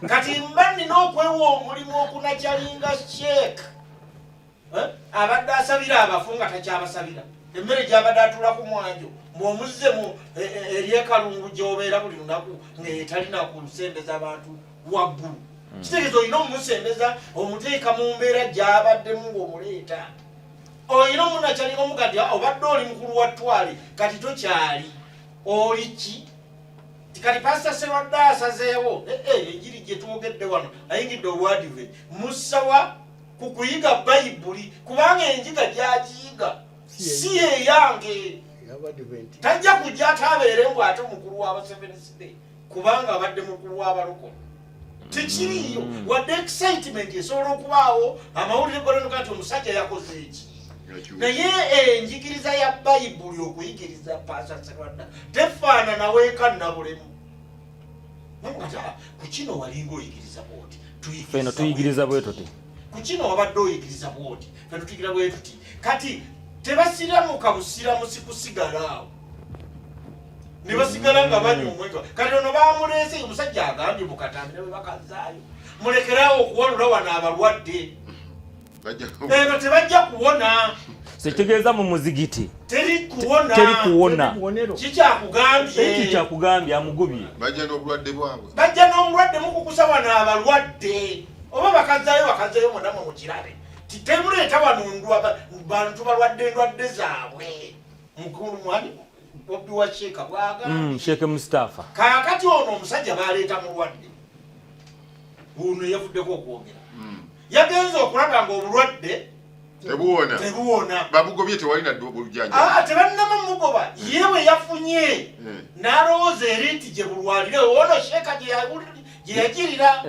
J: kati mba nina okwewa omulimu okunakyalinga sheeka abadde asabira abafu nga takyabasabira emmere gyabadde atula ku mwanjo mbw'omuzze eri ekalungu gy'obeera buli lunaku ng'etalina kulusembeza abantu waggulu kitegeeza olina omumusembeza omuteeka mu mbeera gy'abaddemu ng'omuleeta olina omunakyalinga omuga nti obadde oli mukulu wa ttwale kati tokyali oli ki kati pasita Serwadda asazeewo enjiri gye twogedde wano ayingidde obwadive musawa ku kuyiga bayibuli kubanga enjiga gyagiyiga si yeyange tajja kujja atabeere mbw ate mukulu w'abaseveneside kubanga abadde mukulu w'abalokole tekiriyo wadde excitement esobola okubaawo amawulire golenuka nti omusajja yakoze eki naye enjigiriza ya bayibuli okuyigiriza pasita Serwadda tefaanana weeka nabulemu ku kino walinga oyigiriza bwoti
A: feno tuyigiriza bwe tuti
J: ku kino wabadde oyigiriza bwoti feno tuyigira bwe tuti kati tebasiramuka busiramusi kusigala awo ne basigala nga banywa omwenge kati ono bamuleese omusajja agambye mukatambire bwe bakazaayo mulekerawo okuwalula wano abalwadde eno tebajja kuwona
A: sekitegeeza mu muzigiti
J: teri kuwona
A: kikyakugambye amugubye
I: bajja n'obulwadde bwabwe
J: bajja n'obulwadde mukukusa wano abalwadde oba bakazaayo mwenamwe mukirabe temuleeta wano bantu balwadde endwadde zaabwe mukulu mwani bobi wa sheeka bwagambye
A: sheeke Mustafa
J: kaakati ono omusajja baleeta mulwadde ono yavuddeko okwogera yagenza okulaba nga obulwadde tebuwona
I: babugobye tewalina bulujanja
J: tebannama mugoba yewe yafunye n'alowooza eri nti gye bulwalire ono sheeka gye yagirira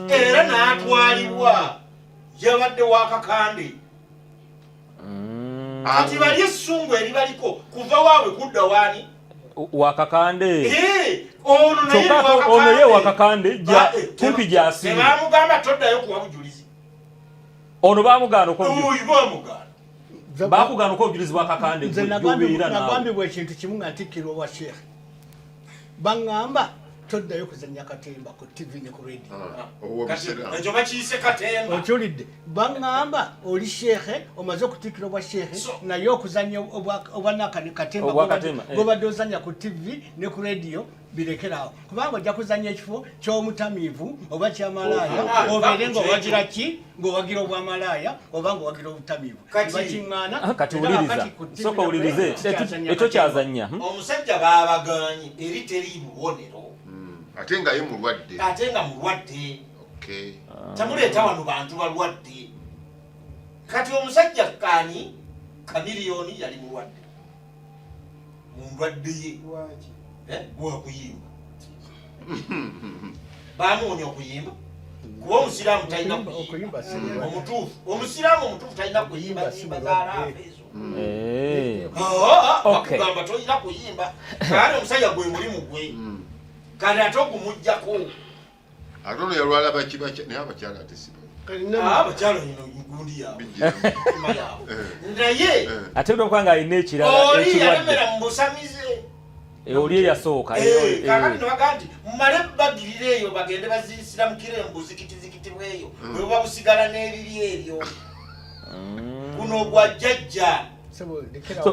J: era n'atwalibwa yabadde wakakande kati bali essungu eribaliko kuva waabwe kudda waani
A: wakakande
J: ono
A: ye wakakande kumpi gyasiire
J: tebamugamba toddayo kuwa bujulizi
A: ono bamugaana
C: bakugana
A: uko obujulizi bwakakande
C: nagambibwa ekintu kimu nga ntikkirwa wa sheekh baŋŋamba toddayo kuzanya katemba ku TV ne ku radio
J: ekyo bakiyise katemba
C: okiwulidde baŋŋamba oli sheekhe omaze okutikkirwa bwa sheekhe naye okuzanya obwanakani katemba gobadde ozanya ku TV ne ku radio birekerawo kubanga ojja kuzanya ekifo ky'omutamiivu oba kyamalaaya obeere ng'owagira ki ng'owagira obwamalaaya oba ng'owagira obutamiivu bakiŋŋaana
A: kati wuliriza soka wulirize ekyo kyazanya
J: omusajja baabaganye eri teri bubonero
I: ate nga ye mulwadde
J: tamuleeta wano bantu balwadde kati omusajja kani kamiliyoni yali mulwadde mundwadde ye wakuyimba bamuwonya okuyimba kuba omusiraamu talina kuyimba omutuufu omusiraamu omutuufu talina kuyimba nyimba zalaafu ezo bakugamba tolina kuyimba kale omusajja gwe mulimu gwe kale ate ogumugjako
I: ate ono yalwala naye abakyala ate siba
J: abakyalo ino gundi yaabwe naye
A: ate okwanga alina ekirala
J: oli yalemera mu busamize
A: oli eyasooka
J: kakati nebaga nti mumale bagirira eyo bagende bazisiramukire embuzikitizikiti bweyo bwe babusigala n'ebiri ebyo guno ogwa jjajja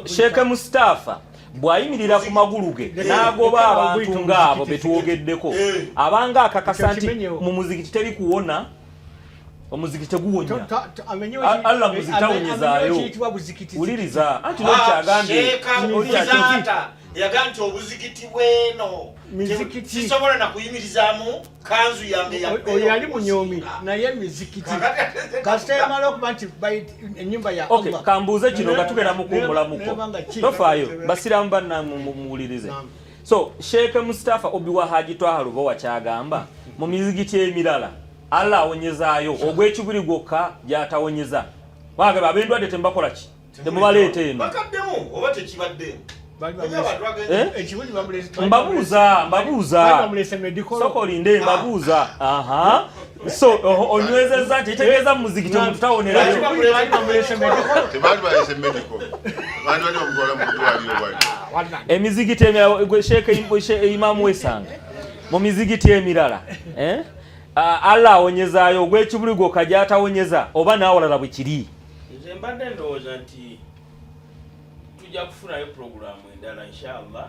A: Sheikh Mustafa bwayimirira ku magulu ge n'agoba abantu ng'abo betwogeddeko abanga akakasa nti mu muzikiti teri kuwona omuzikiti guwonya Allah muzitawonyezaayo uliriza anti n'okyagambye oli
J: yaga nti obuzikiti bweno sisobola nakuyimirizaamu kanzu yange
C: oyo yali munyomi naye mizikiti kasitayamala okuba nti ennyumba ya Allah
A: kambuuze kino nga tugenda mukuwumulamuko tofaayo basiramu bannange muwulirize so Sheikh Mustafa Obiwa Haji Twaha Lubowa kyagamba mu mizikiti emirala Allah awonyezaayo ogw'ekibuli gwokka gy'atawonyeza wage babendwadde tembakola ki temubaleeta eno
J: bakaddemu oba tekibaddemu
A: mbabuuza soko linde mbabuuza so onywezezza nti kitegeeza mu muzikiti omuntu tawonerayo emizikiti Imam Wesanga mu mizikiti emirala Allah awonyezaayo ogw'ekibuli gwokka gy'atawonyeza oba naawalala bwe kiri
B: nze mbadde ndowooza nti tujja kufunayo puroguramu endala inshallah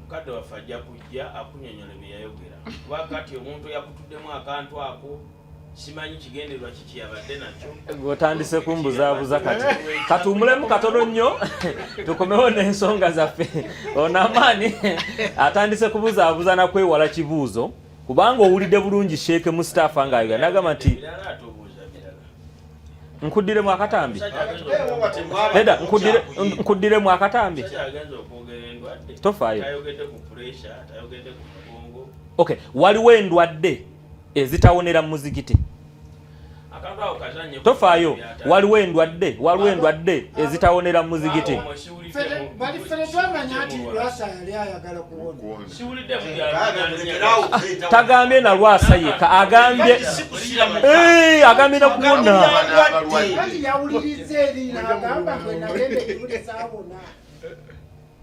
B: mukadde waffe ajja kujja akunyonyola bye yayogera wakati omuntu yakutuddemu akantu ako simanyi kigenderwa kiki yabadde nakyo
A: ng'otandise kumbuzaabuza kati katuumulemu katono nnyo tukomewo n'ensonga zaffe ono amaani atandise kubuzaabuza nakwewala kibuuzo kubanga owulidde bulungi Sheikh Mustafa ng'ayogera n'agamba nti nkuddiremu akatambi nedda nkuddiremu akatambi tofaayo okay waliwo endwadde ezitawonera mu muzikiti tofaayo waliwo endwadde ezitawonera mu muzikiti tagambye na Lwasa yeka agambye agambye na kuwona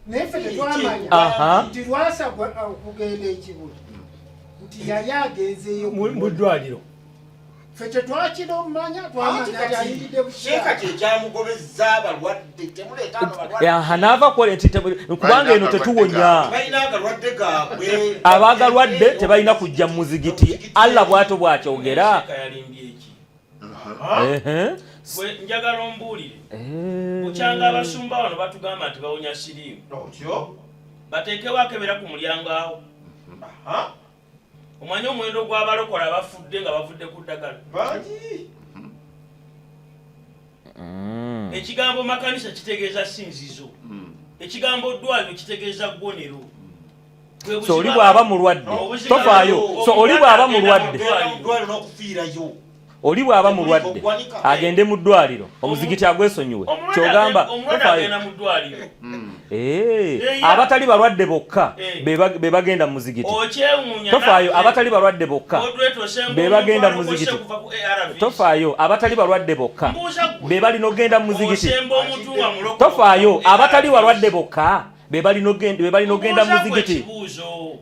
G: nefe tetwamanya nti Lwasa okugenda ekibuli nti yali agenzeeyo
C: mu ddwaliro
G: ffe tetwakiromanya twamanya
J: Sheeka kyekyamugobezza abalwadde temuleeta
A: naava kole nti kubanga eno tetuwonya
J: balina agalwadde gaabwe
A: abaagalwadde tebalina kujja mu muzigiti Allah bw'ato bw'akyogera
B: njagala ombuulire bukyanga abasumba wano batugamba nti bawonya siriimu bateekewo akebera ku mulyango awo omanye omuwendo gw'abalokola abafudde nga bavudde ku ddagala ekigambo makanisa kitegeeza sinzizo ekigambo ddwaliro kitegeeza ggwonero
A: so oli bw'aba mulwadde tofaayo so oli bw'aba mulwadde oli bw'aba mulwadde agende mu ddwaliro omuzikiti agwesonyiwe kyogamba abatali balwadde bokka be bagenda mu muzikiti tofaayo abatali balwadde bokka be bagenda mu muzikiti tofaayo abatali balwadde bokka be balina okgenda mu muzikiti tofaayo abatali balwadde bokka be balina okgenda mu muzikiti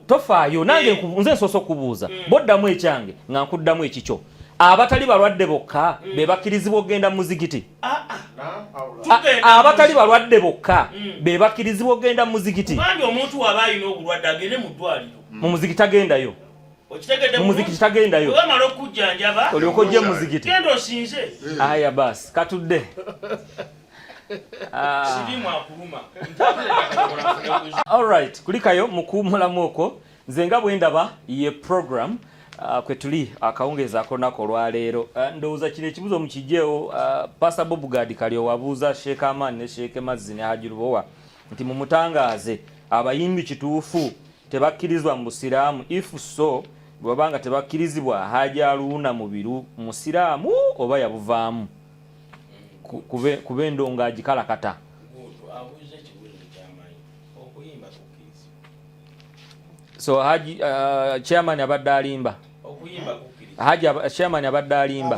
A: tofaayo nange nze nsoose okubuuza boddamu ekyange nga nkuddamu ekikyo abatali balwadde bokka be bakkirizibwa okgenda mu muzikiti abatali balwadde bokka be bakkirizibwa okgenda mu muzikiti
B: kandi omuntu waba alina obulwadde agende mu ddwaliro
A: mu muzikiti tagendayo mu muzikiti tagendayo
B: wamala okujjanjaba
A: olyoka ojje mu muzikiti
B: genda osinze
A: aya basi katudde
B: sirimu akuluma
A: alright kulikayo mukuwumulamu okwo nze nga bwe ndaba ye program kwe tuli akawungezaako nako olwaleero ndowooza kino ekibuzo mukijjeewo Pastor Bob Gadi Kalyo wabuuza Sheikh Aman ne Sheikh Mazzi ne Haji Lubowa nti mumutangaaze abayimbi kituufu tebakkirizibwa mu busiraamu if so bwabanga tebakkirizibwa Haji Aluuna mubiru musiraamu oba yabuvaamu kube endongo agikalakata so Haji chairman abadde alimba
B: okuyimba kukkiriza
A: haja chairman abadde alimba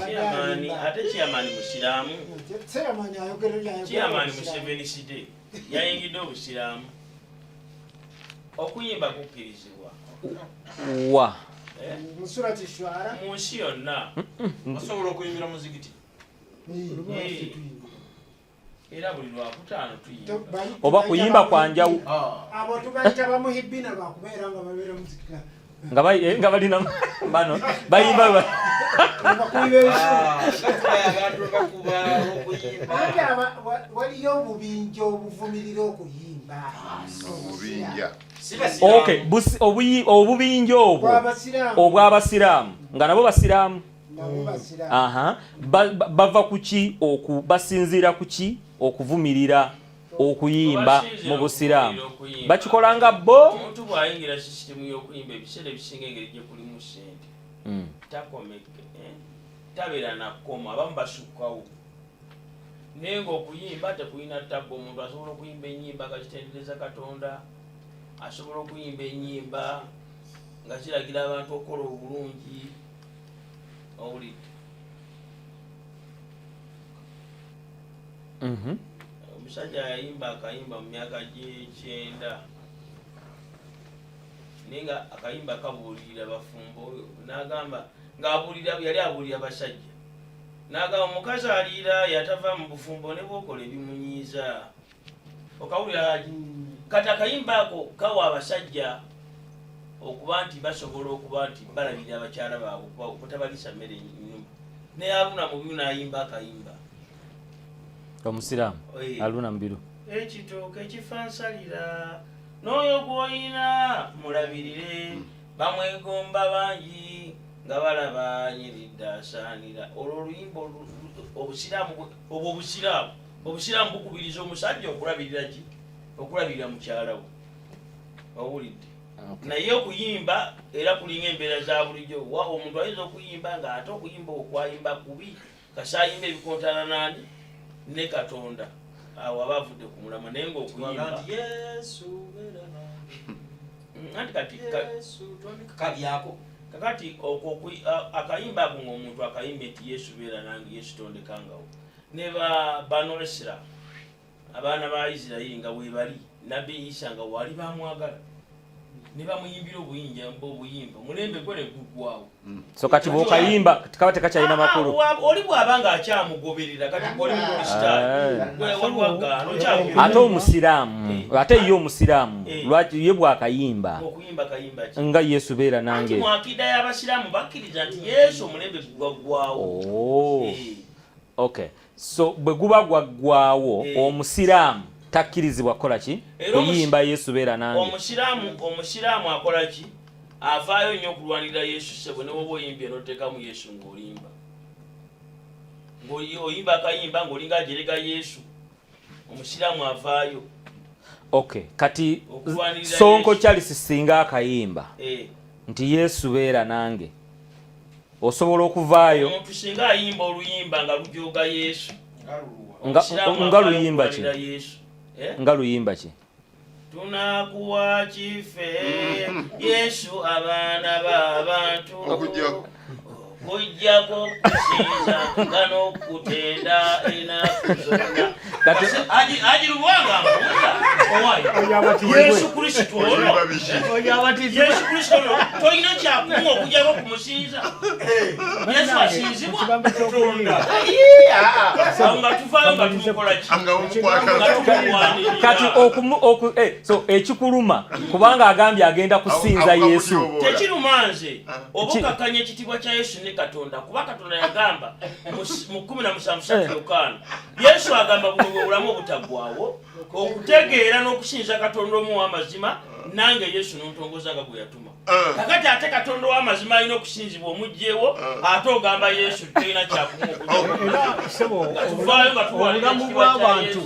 B: ate chairman musiraamu chairman Museveni City yayingidde obusiraamu okuyimba kukkirizibwa
A: wa
G: musurati shwara
B: mu nsi yonna osobola okuyimbira muzigiti era buli lwakutaano tuyimba
A: oba kuyimba kwanjawu
G: abo tubayita bamuhibbina lwakubeera nga babeera muzikiti
A: nga balina bano bayimba
G: waliyo obubinja obuvumirira okuyimba
A: okay obubinja obwo obw'abasiraamu nga nabo basiraamu bava kuki basinziira kuki okuvumirira okuyimba mu busiraamu bakikolanga bo
B: omuntu bw'ayingira sisitemu y'okuyimba ebiseera ebisinga engeri gye kulimu ssente takomeke tabeera nakoma abamu basukkawo naye ng'okuyimba tekulina ttagga omuntu asobola okuyimba ennyimba nga kitendereza Katonda asobola okuyimba ennyimba nga kiragira abantu okukola obulungi owulidde omusajja yayimba akayimba mu myaka gye9 naye nga akayimba kabuulirira bafumbo n'agamba ng'abuulira yali abuulira basajja n'agamba omukazi aliira yatava mu bufumbo ne bwokola ebimunyiiza okawulira kati akayimba ako kawa abasajja okuba nti basobola okuba nti balabirira abakyala baabwe okutabalisa mmere ennyumba naye Haruna Mubiru n'ayimba akayimba
A: omusiraamu Haruna Mubiru
B: ekitooke kifansalira n'oyo gw'olina mulabirire bamwegomba bangi nga balaba nyiridde asaanira olwo oluyimba obusiraamu bukubiriza omusajja okulabirira ki okulabirira mukyala we owulidde naye okuyimba era kulinga embeera za bulijjo omuntu ayinza okuyimba nga ate okuyimba okwayimba kubi kasayimba ebikontana nani ne Katonda awo aba avudde ku mulama naye ngaokuyimba kabyako kakati akayimba ako ng'omuntu akayimba eti Yesu beera nange Yesu tondekangawo ne bano Esra abaana ba Isirayiri nga weebali nabbi Isa nga wali bamwagala ne bamuyimbira obuyimba mulembe gwene guggwawo
A: so kati bw'okayimba kaba tekakyalina makulu
B: oli bw'aba nga akyamugoberera kati oli mukristaayo
A: ate omusiraamu ate ye omusiraamu lwaki ye bw'akayimba nga Yesu beera nange
B: mu akida y'abasiraamu bakkiriza nti Yesu omulembe gwaggwawo
A: okay so bwe guba gwaggwawo omusiraamu takkirizibwa kukola ki kuyimba Yesu beera nange
B: omusiraamu akola ki avaayo nnyo okulwanirira Yesu sebo ne bwoba oyimbye n'oteekamu Yesu ng'olimba ng'oyimba akayimba ng'olinga ajerega Yesu omusiraamu avaayo
A: okay kati Sonko Charles singa akayimba nti Yesu beera nange osobola okuvaayo
B: omuntu singa ayimba oluyimba nga lujooga Yesu
A: nga luyimba ki nga luyimba ki
B: tunakuwa kife Yesu abaana b'abantu kujjako kusinza nga n'okutenda ennaku zonna agiruwanga Yesu Kristo ono Yesu Kristo ono tolina kyakumu okujjako kumusinza Yesu asinzibwa nga tuvaayo nga tumukola
A: kati so ekikuluma kubanga agambye agenda kusinza Yesu
B: tekiruma nze oba okakkanya ekitiibwa kya Yesu ne Katonda kuba Katonda yagamba mu 17:5 Yesu agamba buno bwe bulamu obutaggwaawo okutegeera n'okusinza Katonda omu w'amazima nange Yesu n'ontongoza nga gwe yatuma kakati ate Katonda w'amazima alina okusinzibwa omugjewo ate ogamba Yesu tulina kyakumu okutuvaayo nga tuwalira
C: bw'abantu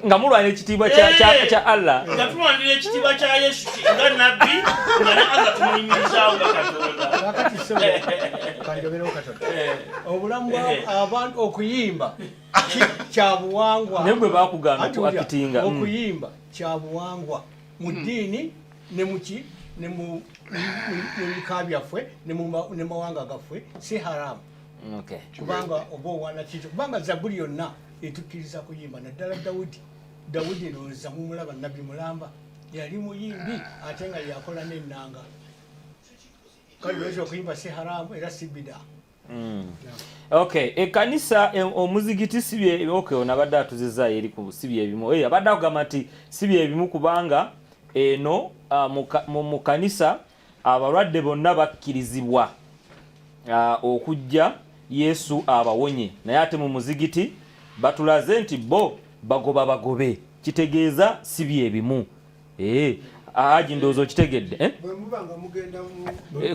A: nga mulwanira ekitiibwa kya Allah
B: nga tulwanira ekitiibwa kya Yesu nga nabbi nga ne Allah tumuyimirizaawo nga Katonda
C: obulamu bw'abantu okuyimba kyabuwangwa
A: naye bwe bakugamba tuakitinga
C: okuyimba kyabuwangwa mu ddiini ne muki ne mu bika byaffe ne mawanga gaffe si haramu.
A: Okay.
C: Kubanga oba owana kintu kubanga Zaburi yonna etukkiriza kuyimba naddala Dawudi lowooza mumulaba nabbi mulamba yali muyimbi ate nga yakola n'ennanga. Kale lwekyo okuyimba si haramu era si bidaa.
A: Okay, ekanisa omuzigiti sibye okay onabadde atuzizza eri ku sibye ebimu. Abadde akugamba nti sibye ebimu kubanga eno mu kanisa abalwadde bonna bakkirizibwa okujja Yesu abawonye. Naye ate mu muzigiti batulaze nti bo bagobe. Kitegeeza sibye ebimu. Aji ndowooza okitegedde.
G: Bwe mubanga mugenda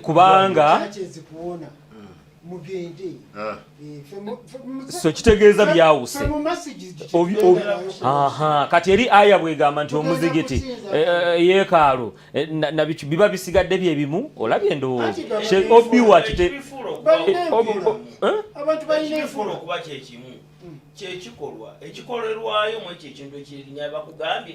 A: kubanga
G: mugende
A: so kitegeeza byawuse. Kati eri aya bwegamba nti omuzigiti yeekaalu biba bisigadde byebimu olabye ndowooza obiwa
B: abantu balina enfulo okuba kyekimu kyekikolwa ekikolerwayo mu ekyo ekintu ekirinya bakugambye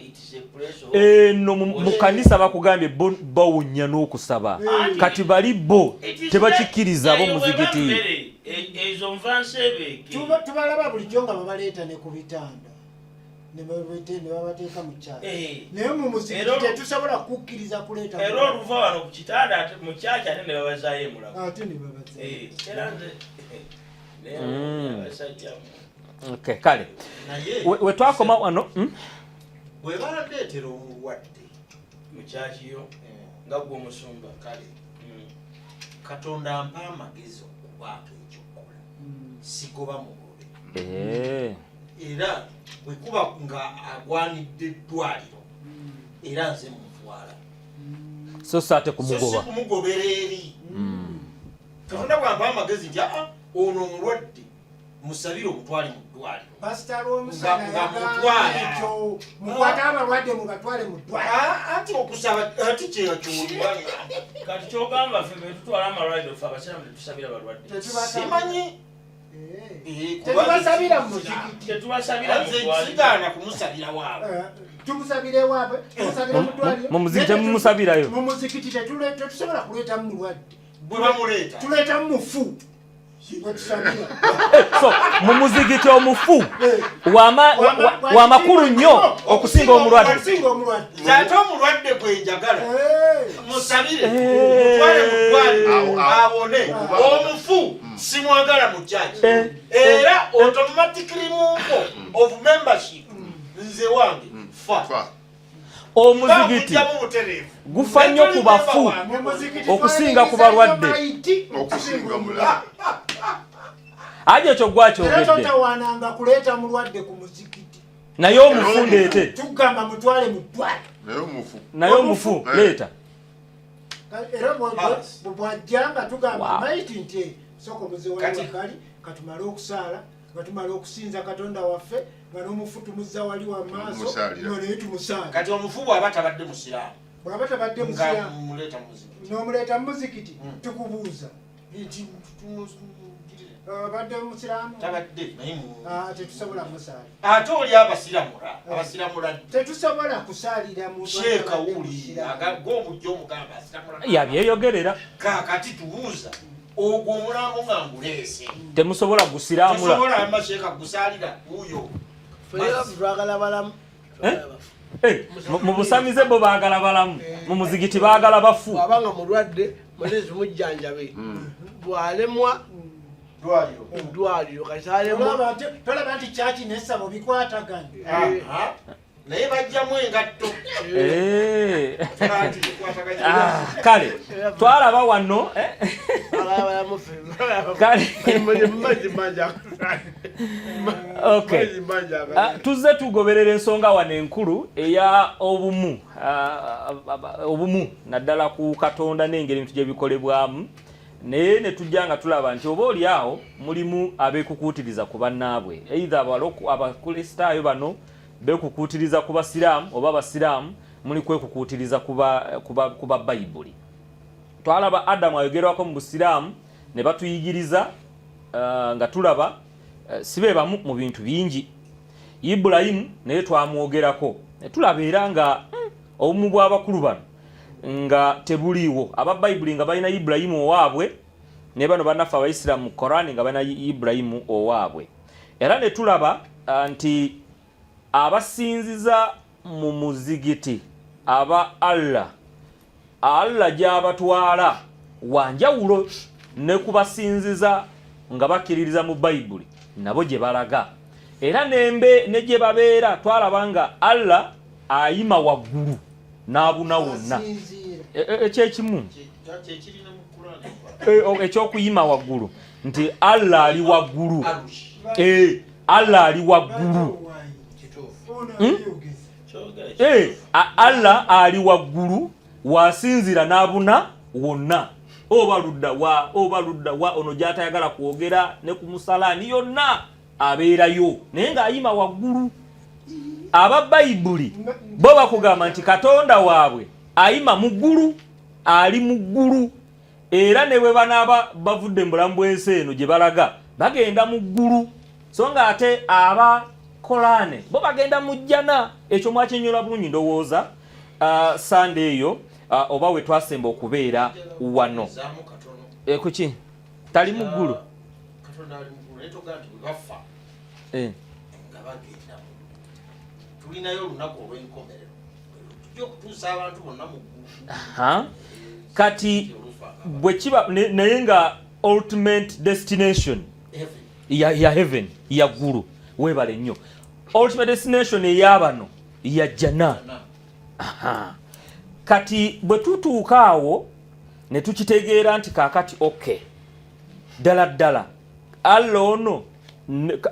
A: eno mu kanisa bakugambye bawunya n'okusaba kati bali bo tebakikkiriza abo muzigiti
B: ezo nvansebe
G: tubalaba bulijjo nga babaleeta ne ku bitanda ne babateeka mu kyalo naye mu muzigiti tetusobola kukkiriza kuleeta
B: era oluva wano ku kitanda mu kyaki ate ne babazaayo emulago
G: ate ne babazaayo
B: era nze abasajjamu.
A: Okay, kale. We twakoma wano.
J: Bwe baleetera omulwadde
B: mu kyakiyo nga gwe omusumba
J: kale. Katonda ampa amagezi okubaako ekyokukola. Sigoba mugobe. Era bwe kuba nga agwanidde eddwaliro era nze mutwala.
A: So saate kumugoba.
J: So kumugobera eri. Katonda bw'ampa amagezi nti ono omulwadde musabire omutwale mu ddwaliro.
G: Pastor omusana yagambye mukwate abalwadde mubatwale mu ddwaliro.
J: Ati okusaba ati kyeyakyolwa.
B: Kati kyogamba ffe bwe tutwala amalwaliro ffe abasiraamu tetusabira balwadde.
J: Simanyi.
G: Tetubasabira mu muzikiti.
B: Tetubasabira mu ddwaliro.
J: Sigaana kumusabira waabwe.
G: Tumusabire waabwe. Tumusabira mu ddwaliro.
A: Mu muzikiti mumusabirayo.
G: Mu muzikiti tetusobola kuleeta mu mulwadde.
J: Bwe bamuleeta.
G: Tuleeta mu mufu.
A: So mumuzigiti omufu wa makulu nnyo okusinga omulwadde.
J: Ate omulwadde gwe njagala musabire mutwale mu ddwaliro abone. Omufu simwagala mu kyaki era automatically munko of membership nze wange fa
A: omuzigiti gufa nnyo ku bafu okusinga ku balwadde. Aje ekyo gwakyogedde.
G: Totawaananga kuleeta mulwadde ku muzikiti.
A: Naye omufu ndeete.
G: Tugamba mutwale mu ddwaliro.
A: Naye omufu leeta.
G: Era bw'ajjanga tugamba maiti nti soko muze wali wakali katumale okusaala katumale okusinza Katonda waffe nga n'omufu tumuzza wali wa maaso nga naye tumusaala.
J: Kati omufu bw'aba tabadde musiraamu.
G: Bw'aba tabadde musiraamu
J: n'omuleeta
G: mu muzikiti tukubuuza nti abadde musiraamu
J: tabadde naye
G: tetusobola musaala.
J: Ate oli abasiramula
G: tetusobola kusaalira mu
J: sheeka wuli ag'omujja omugamba asiramula
A: yabyeyogerera.
J: Kaakati tubuuza ogwo omulambo nga nguleese
A: temusobola gusiraamula.
J: temusobola amasheeka gusaalira wuyo
H: twagala balamu.
A: Mu busamize bo baagala balamu, mu muzigiti baagala bafu.
H: Abanga mulwadde mwezi mujjanjabe bwalemwa ddwaliro kasalemwa
G: tolaba nti kyaki n'essabo bikwatagana.
J: naye bajjamu engatto.
A: Kale twalaba wano tuzze tugoberera ensonga wano enkulu eya obumu naddala ku Katonda n'engeri ebintu gye bikolebwamu. Naye ne tujja nga tulaba nti oba oli awo mulimu abeekukuutiriza ku bannaabwe, either abakristaayo bano beekukuutiriza ku basiraamu oba abasiraamu muli kwekukuutiriza ku Bayibuli. Twalaba Adamu ayogerwako mu busiraamu ne batuyigiriza nga tulaba sibe bamu mu bintu bingi. Ibulayimu naye twamwogerako ne tulaba era nga obumu bw'abakulu bano nga tebuliiwo. Aba Bible nga balina Ibrahimu owaabwe ne bano bannaffe Abaisiraamu mu Korani nga balina Ibrahimu owaabwe. Era ne tulaba nti abasinziza mu muzigiti aba Allah gy'abatwala wanjawulo ne kubasinziza nga bakkiririza mu Bible nabo gye balaga. Era ne gye babeera twalaba nga Allah ayima waggulu n'abuna wonna. Ekyekimu ekyokuyima waggulu nti Allah ali waggulu. Allah ali waggulu. Allah ali waggulu wasinzira n'abuna wonna. Oba ludda wa ono gy'atayagala kwogera ne ku musalaani yonna abeerayo naye ng'ayima waggulu. Aba Bayibuli bo bakugamba nti Katonda waabwe ayima mu ggulu, ali mu ggulu. Era ne bwe banaaba bavudde mu bulamu bw'ensi eno gye balaga bagenda mu ggulu. So nga ate aba Korane bo bagenda mu jjana. Ekyo mwakinyola bulungi ndowooza Sunday eyo oba we twasemba okubeera wano. Kuki? Tali mu ggulu.
J: Tulinayo olunaku olw'enkomerero tujja okutuusa abantu bonna mu
A: ggulu. Kati bwe kiba naye nga ultimate destination ya heaven ya ggulu weebale nnyo. Ultimate destination ey'abano ya jjana. Kati bwe tutuuka awo ne tukitegeera nti kaakati okay ddala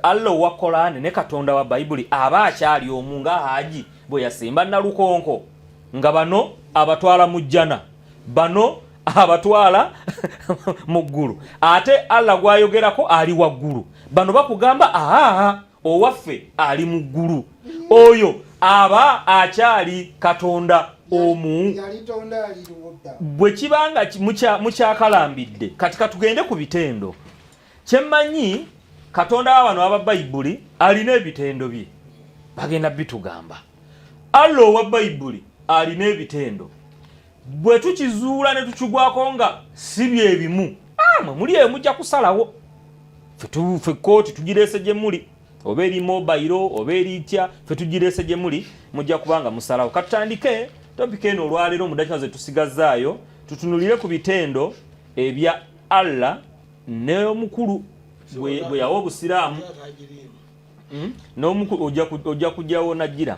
A: Allah wa Korani ne Katonda wa Bayibuli aba akyali omu nga Haji bwe yasimba Nalukonko nga bano abatwala mu jjana, bano abatwala mu ggulu. Ate Allah gwayogerako ali waggulu, bano bakugamba owaffe ali mu ggulu. Oyo aba akyali Katonda omu. Bwe kibanga mukyakalambidde kati katugende ku bitendo. Kyemmanyi Katonda wabano aba Bayibuli alina ebitendo bye bagenda bitugamba. Allah wa Bayibuli alina ebitendo bwe tukizuula ne tukigwako nga si bye bimu muli mujja kusalawo. Ffe kooti tugireese gye muli oba eri mobile oba eri itya ffe tugireese gye muli mujja kubanga musalawo. Katutandike topika eno olwaleero mu dakika ze tusigazaayo tutunulire ku bitendo ebya Allah n'omukulu bwe yawa obusiraamu n'omukulu ojja kujjawo najjira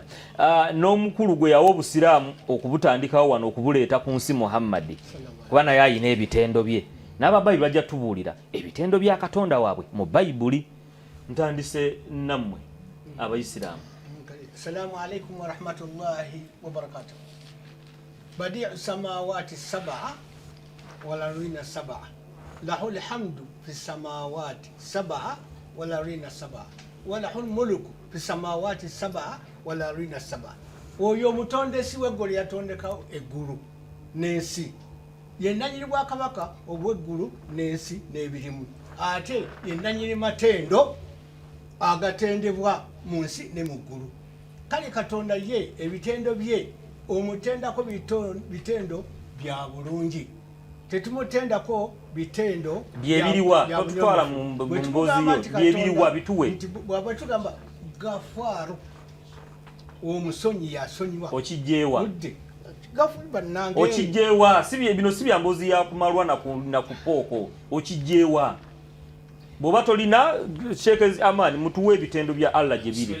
A: n'omukulu gwe yawa obusiraamu okubutandikawo wano okubuleeta ku nsi Muhammadi kuba naye ayina ebitendo bye. N'ababayibuli bajja tubuulira ebitendo bya Katonda waabwe mu Bayibuli. Ntandise nammwe Abaisiraamu.
C: Assalamu alaikum wa rahmatullahi wa barakatuh. Badi'u samawati sab'a wal ardina sab'a lahul hamdu fis samawati sab'a wal ardina sab'a wa lahul mulku fis samawati sab'a wal ardina sab'a. Oyo mutondesi w'eggulu yatondeka eggulu n'ensi. Ye nnanyini bwakabaka obw'eggulu n'ensi n'ebirimu. Ate ye nnanyini matendo agatendebwa mu nsi ne mu ggulu. Kale Katonda ye ebitendo bye omutendako bitendo bya bulungi. Tetumutendako bitendo
A: byebiriwa tutwala mu mbozi yo byebiriwa bituwe.
C: Bwaba tugamba Gafaaru omusonyi yasonyiwa
A: okijjeewa
C: Gafaaru bannange
A: okijjeewa bino si bya mbozi ya kumalwa na kupooko okijjeewa. Bw'oba tolina Sheikh Amani mutuwe ebitendo bya Allah gye biri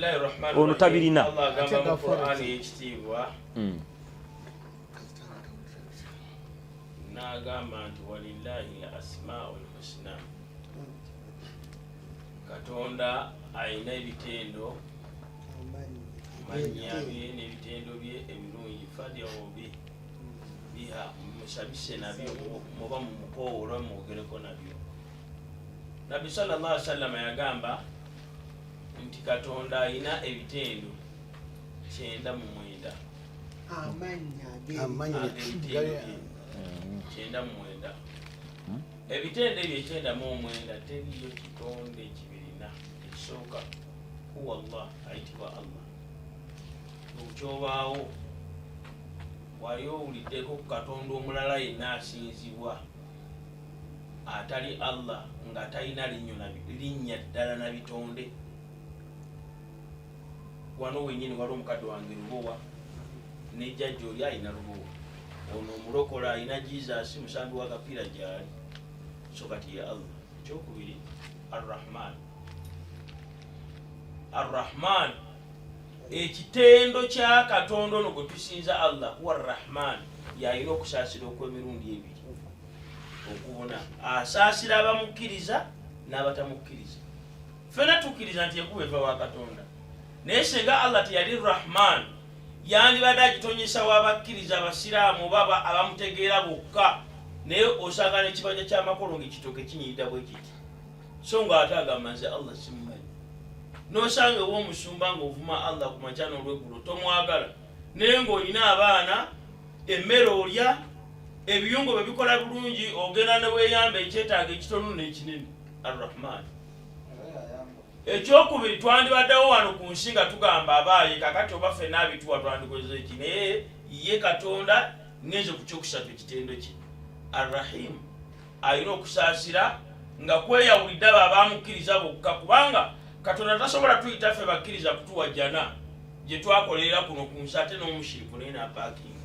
A: ono tabirina.
B: Allah agamba mu Qur'ani ekitiibwa n'agamba nti walillahi al-asmaa'ul husna. Katonda ayina ebitendo mannya bye n'ebitendo bye ebirungi fadyawo biha musabise nabyo muba mumukoowola mwogereko nabyo. Nabi sallallahu alaihi wasallam yagamba nti Katonda ayina ebitendo 9 mu 9.
C: amanya
B: 9 mu 9. Ebitendo ebyo 9 mu 9 teriyo kitonde kibirina. Ekisooka huwa Allah ayitibwa Allah. Okyobaawo wali owuliddeko ku katonda omulala yenna asinzibwa atali Allah nga talina linnya ddala na bitonde? Wano wenyini wali omukadde wange Lubowa ne jjajja oli alina Lubowa, ono omulokola alina Jesus musambi wa kapiira gyali, so kati ye Allah. Ekyokubiri Ar-Rahman, ekitendo kya katonda ono gwe tusinza Allah huwa Ar-Rahman, yalina okusaasira okw'emirundi ebiri okubona, asaasira abamukkiriza n'abatamukkiriza. Ffenna tukkiriza nti ekuba eva wa katonda, naye singa Allah teyali Rahman yandibadde agitonyesa w'abakkiriza abasiraamu baba abamutegeera bokka, naye osanga n'ekibanja ky'amakolo ng'ekitooke kinyirira bwe kiti, so ng'ate agamba nze Allah simumanyi. N'osanga ew'omusumba ng'ovuma Allah ku makya n'olweggulo tomwagala, naye ng'olina abaana, emmere olya, ebiyungo bwe bikola bulungi, ogenda ne weeyamba ekyetaago ekitono n'ekinene. Ar-Rahman. Ekyokubiri, twandibaddewo wano ku nsi nga tugamba abaaye, kakati oba ffenna abituwa twandikozesa eki, naye ye katonda ngenze ku kyokusatu ekitendo kye. Ar-Rahim, alina okusaasira nga kweyawulidde abo abaamukkiriza bokka, kubanga katonda tasobola tuyita ffe bakkiriza kutuwa jjana gye twakolerera kuno ku nsi ate n'omushiriku naye n'apaakinga.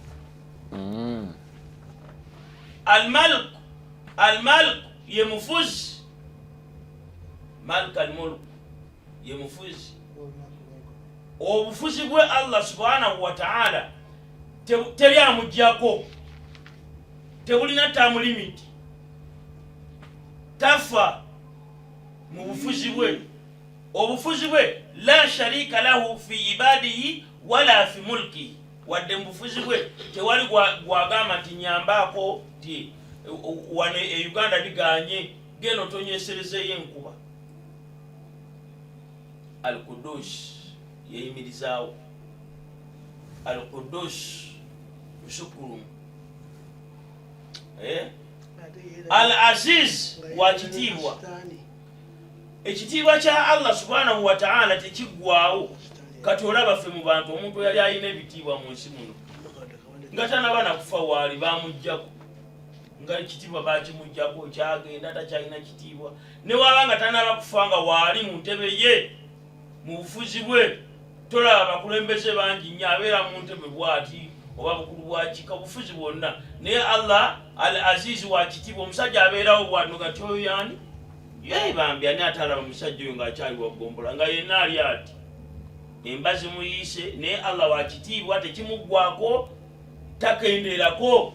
B: Al-Malik ye mufuzi, Malik al-Mulk ye mufuzi. Obufuzi bwe Allah subhanahu wa ta'ala teri amuggyako, tebulina term limit, tafa mu bufuzi bwe. Obufuzi bwe la sharika lahu fi ibadihi wala fi mulkihi, wadde mu bufuzi bwe tewali gwagamba nti nyambaako ti wano e Uganda biganye geno tonyeserezeyo enkuba. Al-Quddus yeyimirizaawo, Al-Quddus musukulumu, Al-Aziz wakitiibwa. Ekitiibwa kya Allah subhanahu wa ta'ala tekiggwaawo. Kati olaba ffe mu bantu omuntu yali alina ebitiibwa mu nsi muno nga tanaba nakufa waali bamuggyako, nga ekitiibwa bakimuggyako, kyagenda takyalina kitiibwa. Ne waba nga tanaba kufa nga waali mu ntebe ye mu bufuzi bwe, tolaba bakulembeze bangi nnyo abeera mu ntebe bw'ati oba bukulu bwakika bufuzi bwonna, naye Allah Al-Aziz wa kitiibwa, omusajja abeerawo bw'ano gati oyo yani yebambye ani atalaba musajja oyo ng'akyali waggombola nga yenna ali ati embazi muyise, naye Allah wa kitiibwa tekimuggwako, takenderako.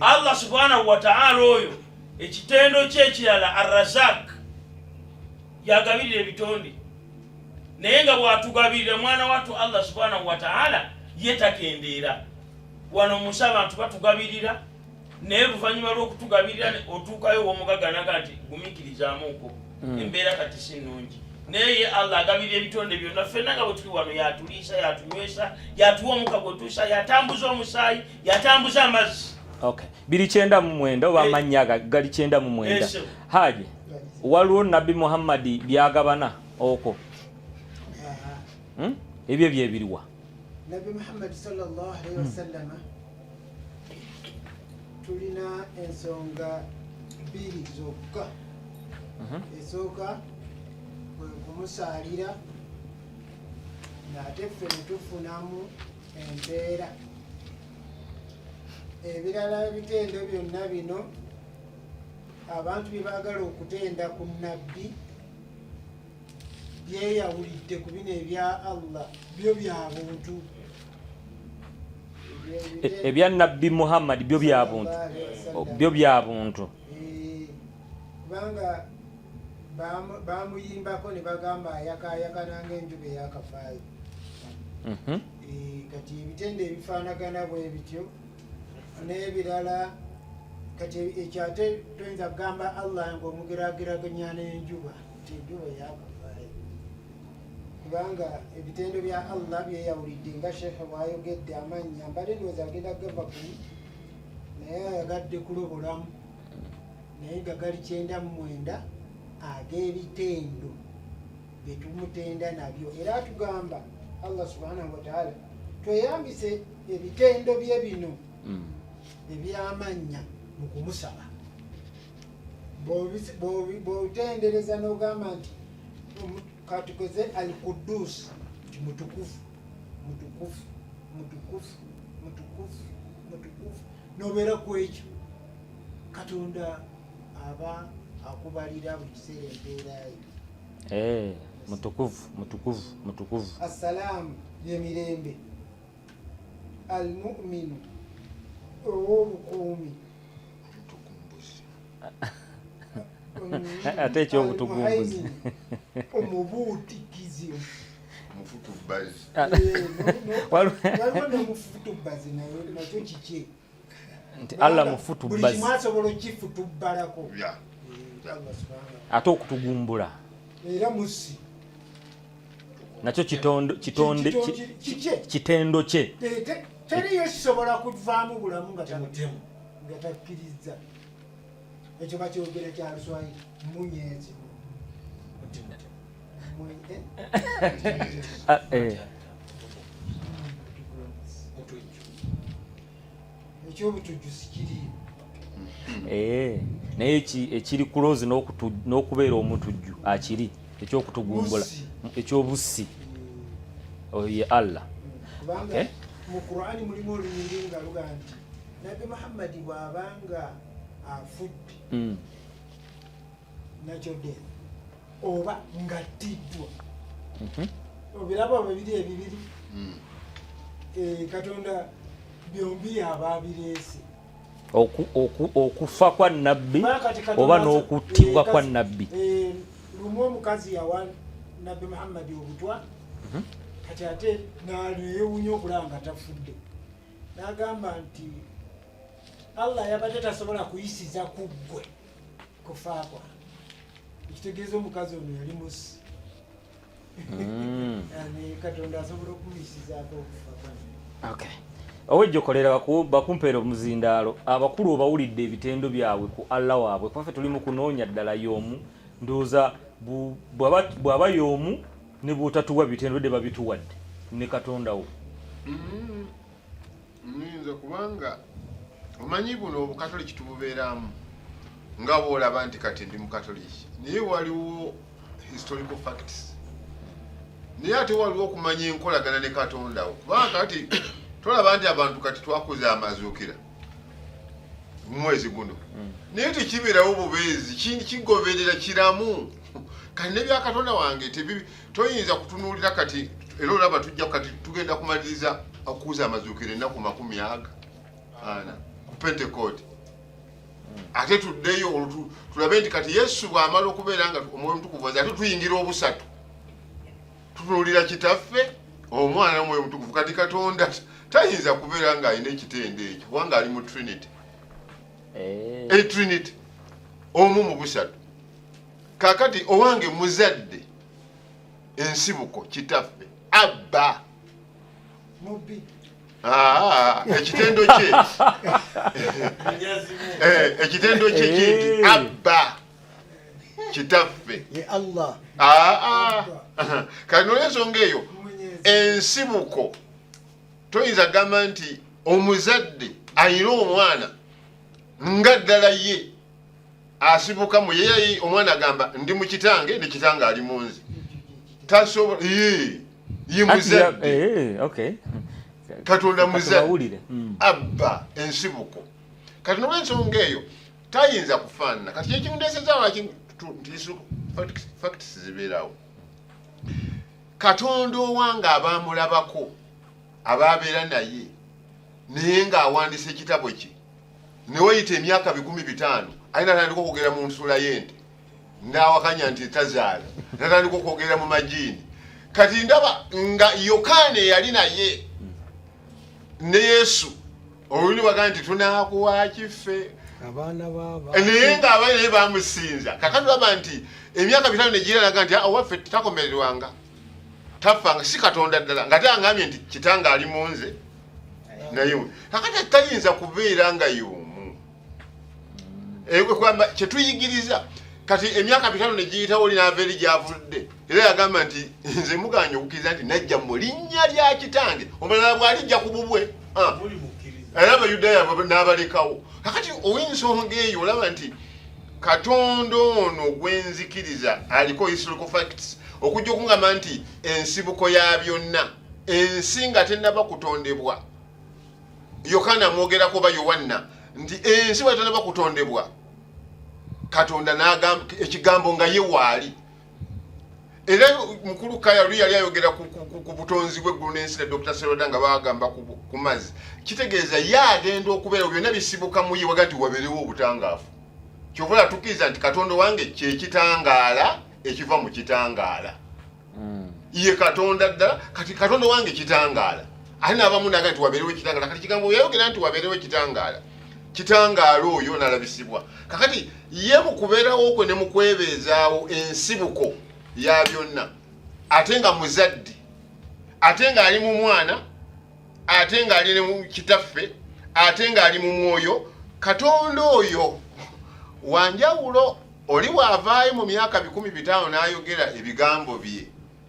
B: Allah subhanahu wa ta'ala oyo ekitendo kye ekirala Ar-Razak, yagabirira ebitonde, naye nga bw'atugabirira mwana wattu Allah subhanahu wa ta'ala ye takendeera. Wano mu nsi abantu batugabirira, naye luvannyuma lw'okutugabirira otuukayo w'omugaganaga nti gumiikirizaamuko, embeera kati si nnungi. Naye ye Allah agabirira ebitonde byonna, ffenna nga bwe tuli wano yatuliisa, yatunywesa, yatuwa omukka gwe tuusa, yatambuza omusaayi, yatambuza amazzi.
A: Okay. 299 oba amannya gali 999. Haji, waliwo Nabbi Muhammad byagabana okwo? Ebyo byebiriwa?
G: Nabbi Muhammad sallallahu alaihi wasallam tulina ensonga bbiri zokka. Esooka kwe kumusaalira, ng'ate ffe ne tufunamu empeera. Ebirala ebitendo byonna bino abantu bye baagala okutenda ku nabbi byeyawulidde ku bino ebya Allah, byo bya buntu.
A: Ebya Nabbi Muhammad byo bya buntu, byo bya buntu.
G: Kubanga bamuyimbako ne bagamba ayakaayakana ng'enjuba eyakafaayo. Kati ebitendo ebifaanagana bwe bityo n'ebirala, kati ekyo ate toyinza kugamba Allah ng'omugeraageraganya n'enjuba nti enjuba eyakafaayo, kubanga ebitendo bya Allah byeyawulidde nga Sheikh bw'ayogedde amannya mbadde ndowooza agenda gava kumi, naye ayagadde kulobolamu, naye nga gali 99 ag'ebitendo bye tumutenda nabyo. Era tugamba Allah subhanahu wa ta'ala tweyambise ebitendo bye bino ebyamanya mu kumusaba bw'otendereza n'ogamba nti katukoze al Quddus mutukufu mutukufu mutukufu mutukufu mutukufu nobeera ku ekyo Katonda aba akubalira buli kiseera empeera ye
A: mutukufu mutukufu mutukufu.
G: Assalamu yemirembe, almu'minu owobukuumi,
A: ate ekyobutugumbuzi
G: omubuutikizi
I: mufutubbazi
G: waliwo nomufutubbazi nakyo kiki
A: nti Allah mufutubbazi
G: buli kimu asobola okifutubbalako
A: ate okutugumbula
G: era musi
A: nakyo kitendo kye
G: teriyo kisobola kuvaamu bulamu nga takkiriza ekyo bakyogera kya Luswayiri munyezi ekyobutujjusi kiriyo
A: naye ekiri close n'okubeera omutujju akiri ekyokutugumbula ekyobussi oye Allah.
G: Kubanga mu Qur'ani mulimu olunyiri nga luga nti Nabi Muhammadi bw'abanga afudde nakyo dde oba ngattiddwa obiraba babiri ebibiri Katonda byombi aba abireese
A: okufa kwa nabbi oba n'okuttibwa kwa nabbi.
G: Lumu omukazi yawa Nabi Muhammadi obutwa kati ate nayewunya okulaba nga tafudde n'agamba nti Allah yabadde tasobola kuyisiza ku ggwe kufa kwa ekitegeeza omukazi ono yali musi Katonda asobola okumuyisizaako okufa kwa.
A: Owejjokolera bakumpeera omuzindaalo abakulu obawulidde ebitendo byabwe ku Allah waabwe kwaffe tuli mu kunoonya ddala y'omu ndowooza bw'aba y'omu ne bw'otatuwa bitendo de babituwadde ne Katonda wo.
I: Nnyinza kubanga omanyi buno obukatoliki tububeeramu nga bw'olaba nti kati ndi mukatoliki naye waliwo historical facts naye ate waliwo okumanya enkolagana ne Katonda wo kubanga kati tolaba nti abantu kati twakuza amazuukira mu mwezi guno naye tekibeerawo bubeezi kigoberera kiramu kati nebya Katonda wange toyinza kutunuulira kati era olaba tujja kati tugenda kumaliriza okuuza amazuukira ennaku 40 ku Pentecost ate tuddeyo tulabe nti kati Yesu bw'amala okubeera nga Omwoyo Omutukuvu ate tuyingira obusatu tutunuulira Kitaffe Omwana n'Omwoyo Omutukuvu kati Katonda tayinza kubeera ng'alina ekitendo ekyo kubanga ali mu Trinity Trinity omu mu busatu. Kakati owange muzadde ensibuko Kitaffe Abba
G: mubi
I: ekitendo kye ekitendo kye kiti Abba Kitaffe
C: Allah
I: kati n'olw'ensonga eyo ensibuko toyinza gamba nti omuzadde ayina omwana nga ddala ye asibuka mu yeye omwana agamba ndi mu kitange ne kitange ali mu nze tasobola ye muzadde Katonda muzadde Abba ensibuko kati n'olw'ensonga eyo tayinza kufaanana kati kyekimundesezaawo facts zibeerawo Katonda owange abaamulabako ababeera naye naye ng'awandiisa ekitabo kye ne wayita emyaka 500 alina natandika okwogera mu nsula y'ente n'awakanya nti tazaala natandika okwogera mu majiini kati ndaba nga Yokaana yali naye ne Yesu oluli bagaa nti tunaakuwa kiffe
C: abaana
I: naye ng'abaana naye bamusinza kakati laba nti emyaka 5 negiralaga nti owaffe takomererwanga tafanga si Katonda ddala nga tangambye nti kitange ali mu nze naye kakati tayinza kubeera nga y'omu kwamba kyetuyigiriza kati emyaka 5 ne giyitawo oli n'ava eri gy'avudde era yagamba nti nze muganye okukkiriza nti najja mu linnya lya kitange omulala bw'alijja ku bubwe era abayudaaya n'abalekawo kakati ow'ensonga eyo olaba nti Katonda ono gwenzikiriza aliko historical facts okujja okungamba nti ensibuko ya byonna ensi nga tennaba kutondebwa Yohana mwogerako ba Yohanna nti ensi bwe tennaba kutondebwa Katonda n'agamba ekigambo nga ye waali era mukulu Kaya yali ayogera ku butonzi bw'eggulu n'ensi ne Dr. Seroda nga bagamba ku mazzi kitegeeza ye agenda okubeera byonna bisibuka mu ye waga nti wabeerewo obutangaafu kyova tukiriza nti Katonda wange kyekitangaala ekiva mu kitangaala ye Katonda ddala kati Katonda wange kitangaala ate n'abamu naga nti wabeerewo ekitangaala kati kigambo yayogera nti wabeerewo ekitangaala kitangaala oyo n'alabisibwa kakati ye mu kubeerawo kwe ne mu kwebeezaawo ensibuko ya byonna ate nga muzadde ate nga ali mu mwana ate nga ali ne mu kitaffe ate nga ali mu mwoyo Katonda oyo wanjawulo oli bw'avaayo mu myaka 15 n'ayogera ebigambo bye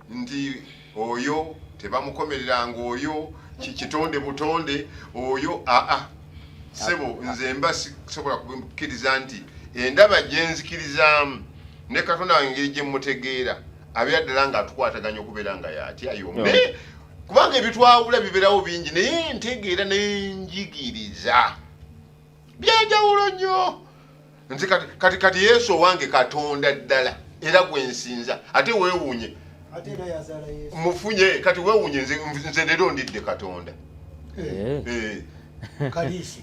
I: nti oyo tebamukomereranga oyo kitonde butonde oyo sebo nze mba sisobola kukkiriza nti endaba gye nzikirizaamu ne Katonda wange engeri gye mmutegeera abeera ddala nga atukwataganya okubeera nga yatya yombe kubanga ebitwawula bibeerawo bingi naye ntegeera n'enjigiriza byanjawulo nnyo nti kati Yesu owange Katonda ddala era gwensinza ate weewuunye mufunye kati weewuunye nze leero ndidde Katonda
C: Kalisi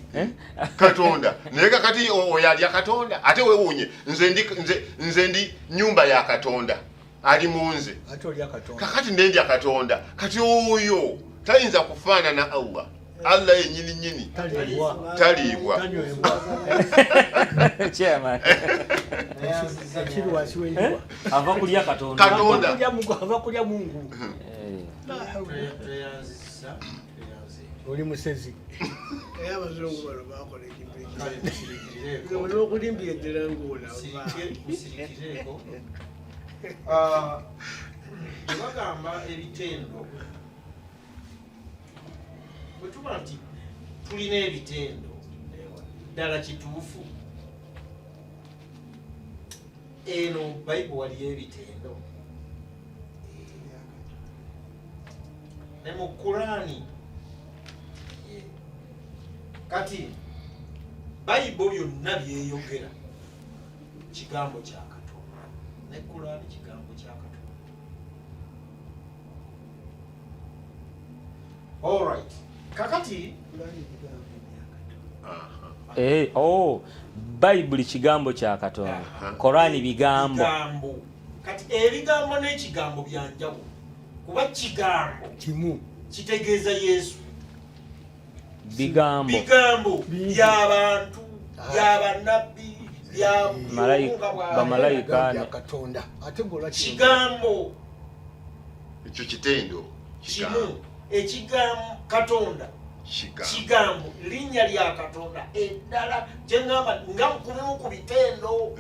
I: Katonda naye kati oyo alya Katonda ate weewuunye nze ndi nyumba ya Katonda ali munze
C: ate olya Katonda
I: kakati ndendya Katonda kati oyo tayinza kufaanana Allah Allah yenyini nyini taliibwa
A: chairman
C: kirwa siwenywa
A: ava kulya Katonda
C: ava kulya Mungu oli musezi
H: abazungu bano bakola ekintu okulimbira eddala ng'ola
J: bagamba ebitendo bwe tuba nti tulina ebitendo ddala kituufu eno Bayibuli waliyo ebitendo ne mu Kurani kati Bayibuli yonna byeyogera kigambo kya Katonda ne Kurani kigambo kya Katonda. All right. Kakati
A: Bayibuli kigambo kya Katonda Korani bigambo
J: kati ebigambo n'ekigambo byanjawulo kuba kigambo
C: kimu
J: kitegeeza Yesu
A: bigambo
J: by'abantu by'abannabbi
A: bamalayika
C: Katonda ate ngola
J: kigambo
I: ekyo kitendo
J: kimu ekigambo Katonda kigambo linnya lya Katonda eddala kyengamba nga mukubimu ku bitendo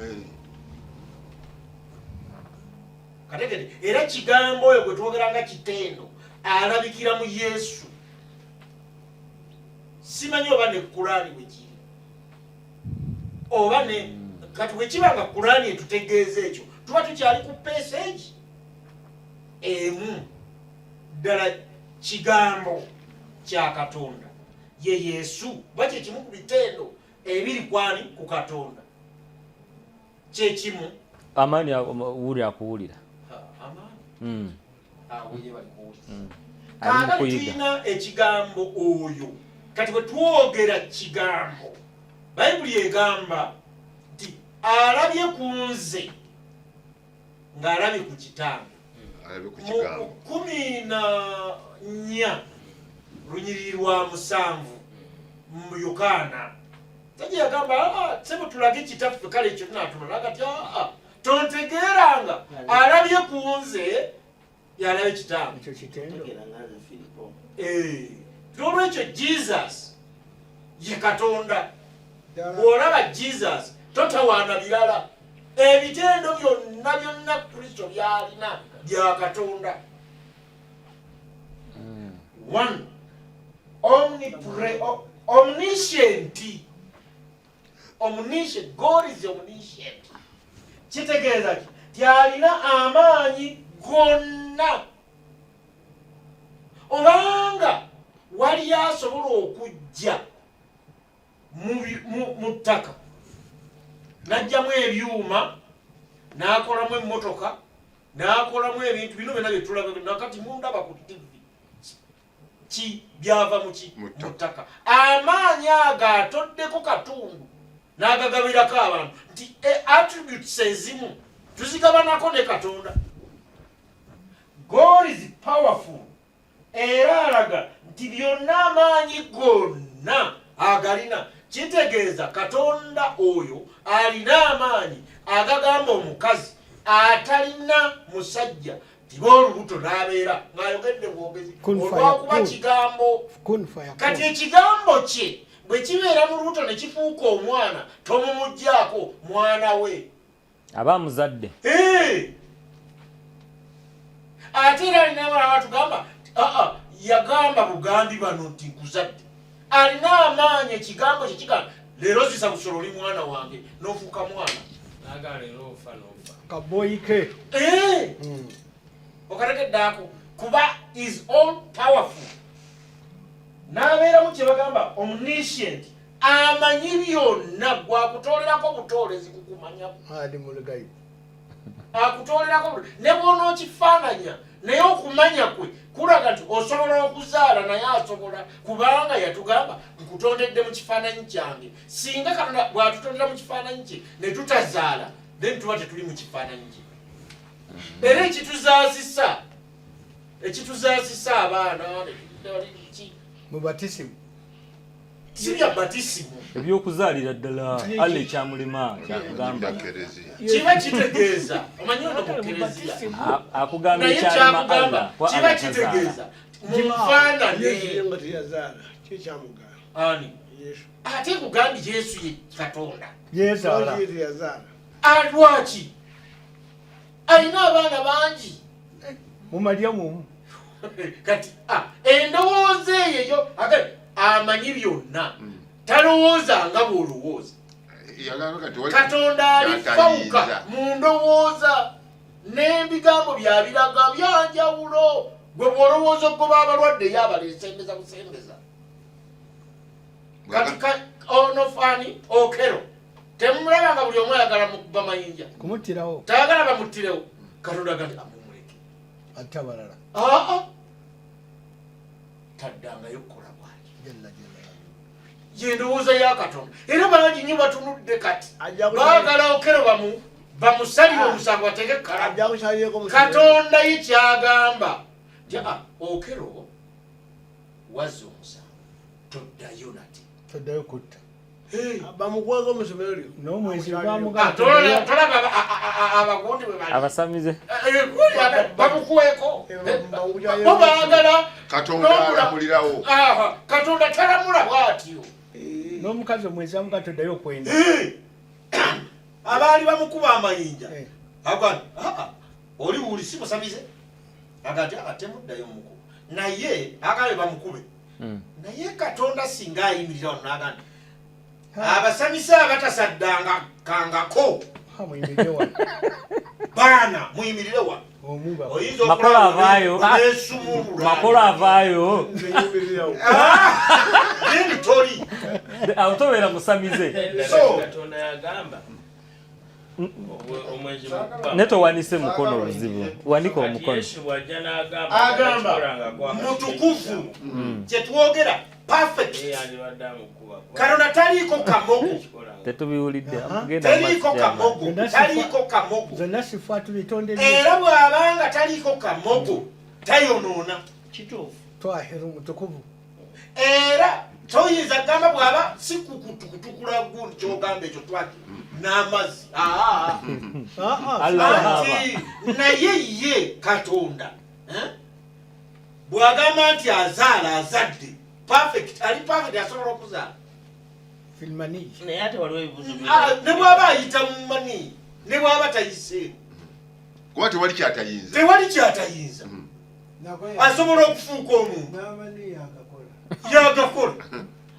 J: kategede era kigambo oyo gwe twogera nga kitendo alabikira mu Yesu simanyi oba ne Kurani bwe kiri oba ne kati bwe kiba nga Kurani etutegeeza ekyo tuba tukyali ku passage emu ddala kigambo kya Katonda ye Yesu bakye kimu ku bitendo ebiri kwani ku Katonda kyekimu
A: amani uli akuwulira
J: amani awulye bali kuwulira tulina ekigambo oyo kati bwe twogera kigambo Bayibuli egamba nti alabye ku nze ng'alabye ku kitange mu 14 Lunyiriri lwa 7 mu Yokaana tajja yagamba sebo tulage kitaffe kale ekyo tunatulala kati tontegeeranga alabye ku nze yalabye kitange
C: ekyo kitendo
J: n'olwekyo Jesus ye Katonda bw'olaba Jesus totawaana birala ebitendo byonna byonna Kristo byalina bya Katonda. One, omniscient. Omniscient. God is omniscient. Kitegeeza ki? Tyalina amaanyi gonna. Obanga wali asobola okujja mu ttaka n'ajjamu ebyuma n'akolamu emmotoka n'akolamu ebintu bino byonna bye tulaba nakati mundaba ku TV ki byava mu ttaka. Amaanyi ago atoddeko katundu n'agagabirako abantu nti attributes ezimu tuzigabanako ne Katonda. God is powerful. Era alaga nti byonna amaanyi gonna agalina. Kitegeeza Katonda oyo alina amaanyi agagamba omukazi atalina musajja tiba olubuto n'abeera ng'ayogedde bwogezi olwakuba kigambo. Kati ekigambo kye bwe kibeera mu lubuto ne kifuuka omwana tomumuggyako mwana we
A: aba muzadde.
J: Ate era alina abalala batugamba yagamba bugambi bano nti nkuzadde. Alina amaanyi ekigambo kye kigamba leero zisa busolo oli mwana wange n'ofuuka mwana naagala leero ofa n'ofa
C: kaboyike.
J: Okategeddaako kuba is all powerful. N'abeeramu kye bagamba omniscient. Amanyi byonna gwakutolerako butoolezi kukumanyako. Akutolerako ne bw'onookifaananya naye okumanya kwe kulaga nti osobola okuzaala naye asobola kubanga yatugamba nkutondedde mu kifaananyi kyange. Singa Katonda bw'atutondera mu kifaananyi kye ne tutazaala then tuba tetuli mu kifaananyi kye. Era ekituzaasisa abaana
C: mubatisimu
J: si bya batisimu
A: ebyokuzaalira ddala alle ekyamulema kyakugamba
J: kiba kitegeeza omanyi ono mukereziya
A: akugamba ekyalema alla
J: kiba kitegeeza mufaanane ani ate kugambye Yesu ye Katonda alwaki alina abaana bangi
C: mu Maryamu
J: kati endowooza eyo amanyi byonna talowooza nga bw'olowooza. Katonda alifawuka mu ndowooza n'ebigambo byabiraga byanjawulo. Gwe bw'olowooza okugoba abalwadde yabaleesembeza busembeza. Kati onofani okero temulaba nga buli omu ayagala mukuba mayinja
C: kumuttirawo
J: tayagala bamuttirewo. Katonda gati amumuleke
C: ate abalala
J: taddangayo kukola bwaki yendowooza ya Katonda. Era bangi nnyo batunudde kati baagala okero bamusalire omusango bateeke kalamu. Katonda ye kyagamba nti okero wazza omusango toddayo nate
C: toddayo kutta
H: bamukwega omusomero lyo
C: n'omwezi
J: tolaba abagundi bwe bali
A: abasamize
J: bamukweko bo baagala
I: Katonda alamulirawo.
J: Katonda talamula bw'atyo.
C: n'omukazi omwezi amuga toddayo kwenda
J: abaali bamukuba amayinja agamba oli wuli si musamize agati temuddayo mukuba naye agabe bamukube naye Katonda singa ayimirira wano n'agamba abasanyisa abatasaddanga kangako baana muyimirire wano
A: makolo avaayo
J: nini toli
A: autobeera musamize
B: Katonda yagamba omwezi
A: netowanise mukono obuzibu wanika omukono
J: agamba mutukuvu kyetwogera perfect. Katonda taliiko kamogo
A: tetubiwulidde
J: taliiko kamogo
C: zonna sifa tubitonde
J: era bw'abanga taliiko kamogo tayonoona kituufu
C: twahiru mutukuvu.
J: era toyinza gamba bw'aba si kukutukula gundi kyogamba ekyo twaki n'amazzi anti naye ye Katonda bw'agamba nti azaala azadde perfect ali perfect asobola okuzaala
C: filmani
B: naye ate waliwo ebibuzo
J: ne bw'aba ayita mu mani ne bwaba tayiseewo
I: kuba tewali kyatayinza
J: asobola okufuuka omuntu yagakola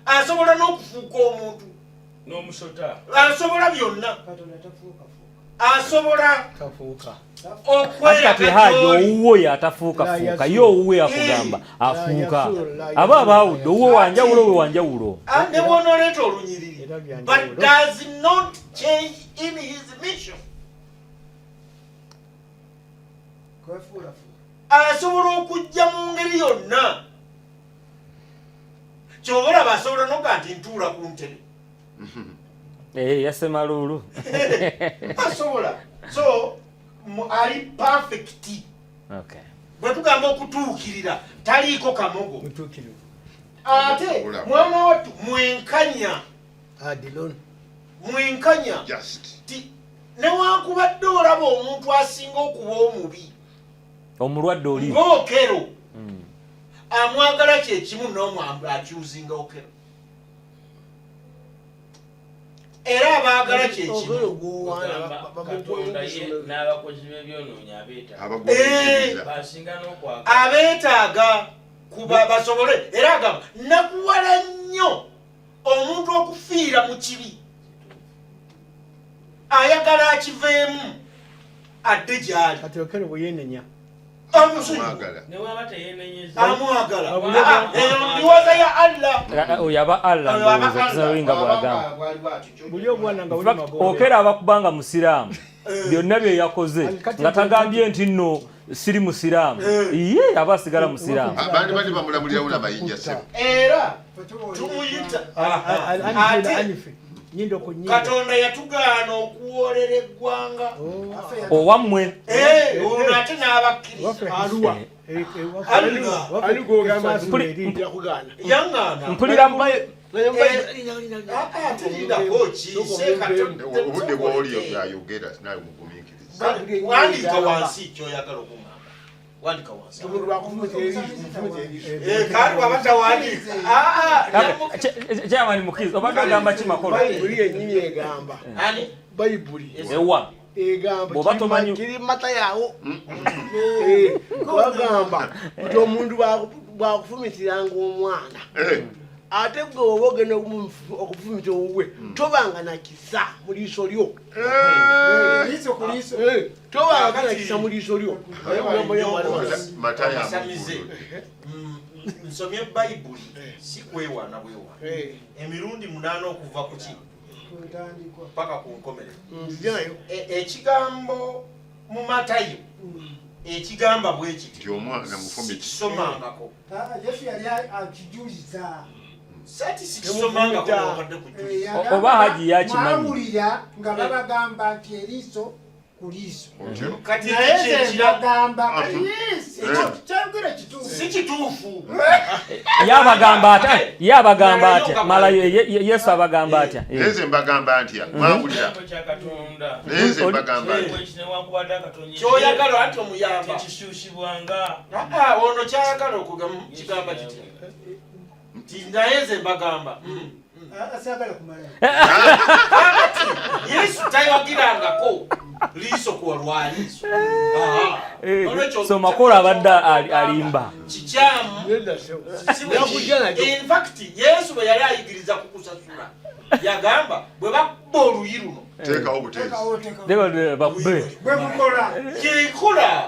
J: asobola n'okufuuka omuntu
B: n'omusota
J: asobola byonna asobola
A: kati haja owuwo yatafuukafuuka ye owuwe yakugamba afuuka aba abaawudde owuwo wanjawulo we wanjawulo
J: ne bwonoleeta olunyiriri but does not change in his mission asobola okujja mu ngeri yonna kyobalaba asobola noga nti ntuula ku ntebe
A: yasemaluulu
J: asobola so ali perfect bwe tugamba okutuukirira taliiko kamogo ate mwana wattu mwenkanya ti newankubadde olaba omuntu asinga okuba omubi
A: omulwadde oli
J: ng'okero amwagala kyekimu n'omwambu akyuzinga okero era abaagala kyekimu
B: n'abakozi b'ebyonoonyi
J: abeetaaga kuba basobole era agamba nakuwala nnyo omuntu okufiira mu kibi ayagala akiveemu adde gy'ali amwagala ndiwaza ya Allah
A: oyaba Allah ndowooza bwagamba okera abakubanga musiraamu byonna bye yakoze nga tagambye nti nno siri musiraamu ye aba asigala musiraamu
I: abandi bali bamulamulirawo n'abayinja sebo
J: era tumuyita Katonda yatugaana okuwoolera eggwanga
A: owammwe
J: ono ate n'abakkiriza
A: mpulira
I: obudde bwoli ayogera naye mugumiikiriza
J: wandika wansi kyoyagala okugamba wandika wansi kandi waba tawandika
A: kyamani mukizi obadde ogamba ki makolo
H: bayibuli yennyini egamba bayibuli
A: ewa
H: bwoba tomanyi kiri mata yawo bagamba nti omuntu bwakufumitiranga omwana ate gwe oba ogenda okufumita owuwe tobanga nakisa mu liiso lyo tobanga nakisa mu liiso lyo
J: nsomye bayibuli si kwewaana bwewaana emirundi 8 okuva ku ki paka ku nkomerero ekigambo mu Matayo ekigamba bwe kiti
I: omwana mufumbi
J: kisomangako
G: Yesu yali akijuliza
J: sati sikisomangako wakadde kujuliza
A: oba haji yakimanyi
G: mwawulira nga babagamba nti eriiso ku liiso
J: kati
G: ekiragamba
J: si kituufu
A: yabagamba atya malayo Yesu abagamba atya
I: nze mbagamba ntya mwawulira nze mbagamba
J: kyoyagala ati omuyamba
B: tekisuusibwanga
J: ono kyayagala okugamba kigamba kiti nti naye nze mbagamba Yesu tayogirangako liiso kuwa liiso
A: so makolo abadde alimba
J: kikyamu in fact Yesu bwe yali ayigiriza kukusasula yagamba bwe bakubba oluyi luno
I: teekawo buteezi
G: bwe mukola
J: kikola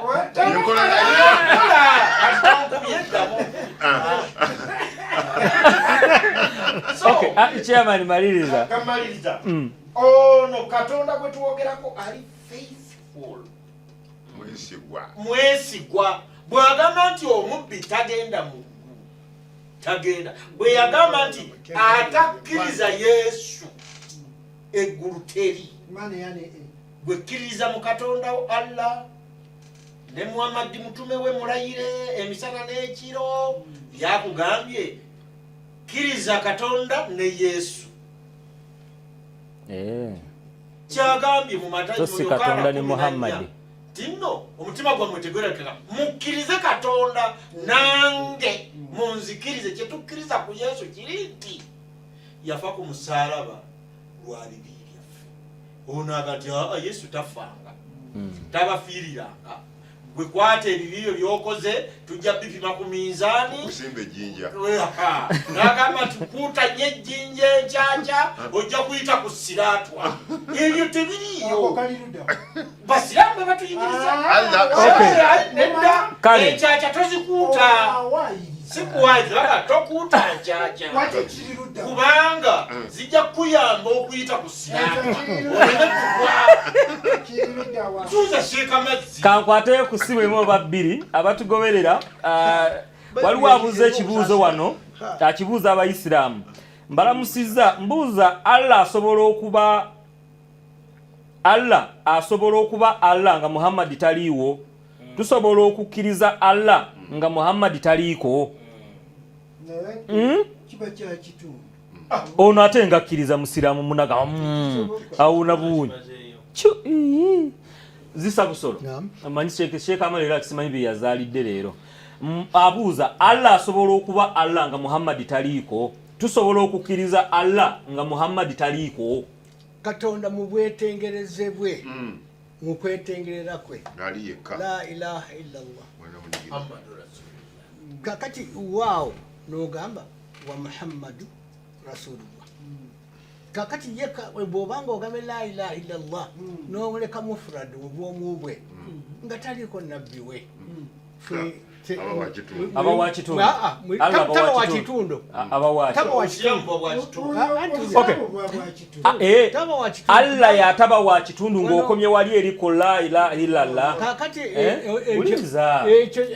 A: chairman maliriza
J: ono Katonda gwe tuwogerako ali faithful mwesigwa bw'agamba nti omubbi tagenda mu tagenda bwe yagamba nti atakkiriza Yesu eggulu teri bwe kkiriza mu Katonda Allah ne Muhammad mutume we mulayire emisana n'ekiro byakugambye kkiriza Katonda ne Yesu kyagambye mu Matayo
A: si Katonda ne Muhammad
J: tinno omutima gwammwe tegwerekeka mukkirize Katonda nange munzikirize kyetukkiriza ku Yesu kiri nti yafa ku musaalaba lwa bibi byaffe ono agati Yesu tafanga tabafiiriranga gwe kwata ebibiyo byokoze tujja bipima ku minzaani
I: kusimba ejjinja
J: n'agamba tukuuta nnyo ejjinja encaca ojja kuyita ku siraatwa ebyo tebiriyo basiraamu batuyigiriza nedda encaca tozikuuta sikuwaza tokuuta ncaca kubanga zijja kuyamba okuyita ku siraatwa tuuza sheeka mazzi
A: kankwate ku simu emu oba bbiri abatugoberera waliwo abuuza ekibuuzo wano akibuuza abayisiraamu mbalamusizza Allah asobola okuba Allah nga Muhammad taliiwo tusobola okukkiriza Allah nga Muhammad taliiko ono ate nga akkiriza musiraamu munaga awuna buwunyi zisa busolo amanyi Sheikh Amalera akimanyi bye yazaalidde leero abuuza Allah asobola okuba Allah nga Muhammad taliiko tusobola okukkiriza Allah nga Muhammad taliiko
C: Katonda mu bwetengereze bwe mu kwetengerera kwe
I: nali yekka
C: la ilaha illallah Muhammadur Rasulullah kakati wao n'ogamba wa Muhammadu Rasulullah kakati yeka bwobanga ogambe la ilaha illallah n'omuleka mufrad obwomubwe nga taliko nabbi we
A: aba wakitundu
C: taba wakitundo
A: Allah yataba wakitundu ng'okomye wali eriko la ilaha illallah
C: kakati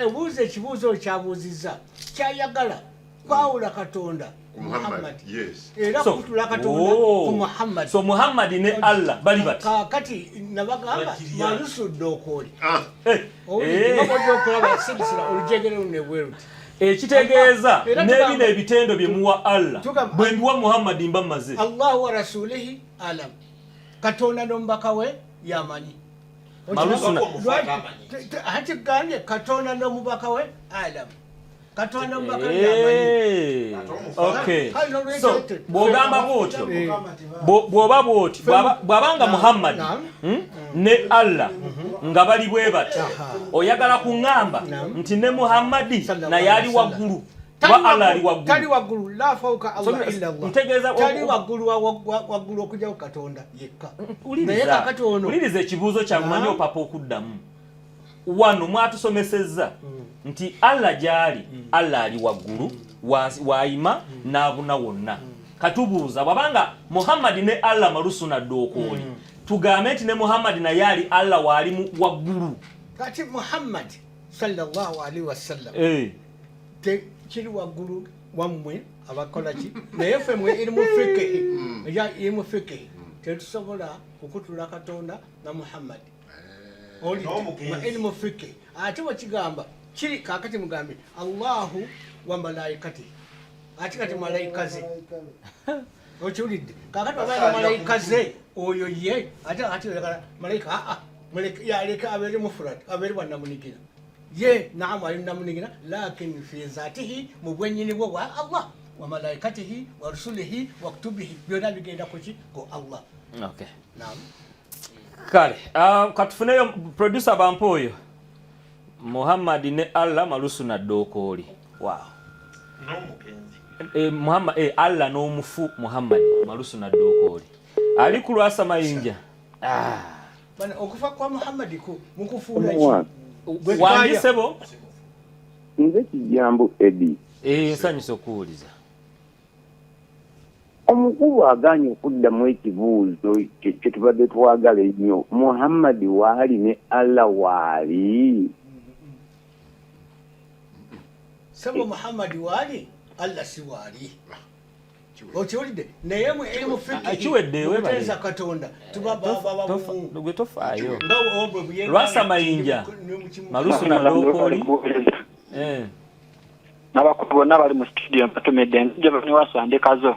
C: ebuuza ekibuuzo kyabuuzizza kyayagala kwawula Katonda Muhammad era kutula Katonda ku Muhammad
A: so Muhammad ne Allah bali bati
C: kakati nabagamba malusudde okoli okulaba sidisira olujegere lunebweru
A: ekitegeeza n'ebino ebitendo bye muwa Allah bwe mbiwa Muhammad mba maze
C: Allahu wa rasulihi alam Katonda n'omubaka we yamanyi hati ganye Katonda n'omubaka we alam Katonda mbaka yamanyi
A: okay so bwogamba bwotyo bwoba bwoti bwabanga Muhammad ne Allah nga bali bwe bati oyagala kuŋŋamba nti ne Muhammad naye ali waggulu wa Allah ali waggulu
C: tali waggulu la fawqa Allah illa Allah ntegeeza tali waggulu waggulu okujja Katonda yekka naye kakati ono
A: uliriza ekibuuzo kyamanyi opapa okuddamu wano mwatusomesezza nti Allah gyali Allah ali waggulu waayima n'abuna wonna katubuuza bwabanga Muhammad ne Allah malusu nadde okooli tugambe nti ne Muhammad naye ali Allah waali waggulu
C: kati Muhammad sallallahu alaihi wasallam te kiri waggulu wammwe abakola ki naye ffe mwe irimu fiqhi tetusobola okutula Katonda na Muhammad oli ilmu fiqhi ate wakigamba kiri kakati mugambe Allahu wa malaikati ate kati malaikaze okiwulidde kakati abaana malaikaze oyo ye ate malaika yaleka abeere mufrad abeere bannamunigira ye naamu ali namunigira lakin fi zatihi mu bwennyini bwo bwa Allah wa malaikatihi wa rusulihi wa kutubihi byonna bigenda kuki ko Allah
A: okay
C: naam
A: kale katufuneyo producer bampoyo Muhammad ne Allah malusu nadde okooli wow Muhammad Allah n'omufu Muhammad malusu nadde okooli ali ku Lwasa Mayinja
C: bana okufa kwa Muhammad ko mukufuula
A: wandisebo
K: nze kijambo Edi
A: nsanyusa okuwuliza
K: omukulu aganye okuddamu ekibuuzo kye tubadde twagala ennyo Muhammad waali ne Allah waali
C: sabo Muhammad waali Allah si waali okiwulidde naye mwe eri mu fiqhi Katonda
A: gwe tofaayo Lwasa Mayinja malusu nadde okooli
L: n'abakulu bonna bali mu studio mpatumidde nzija bani wasandikazo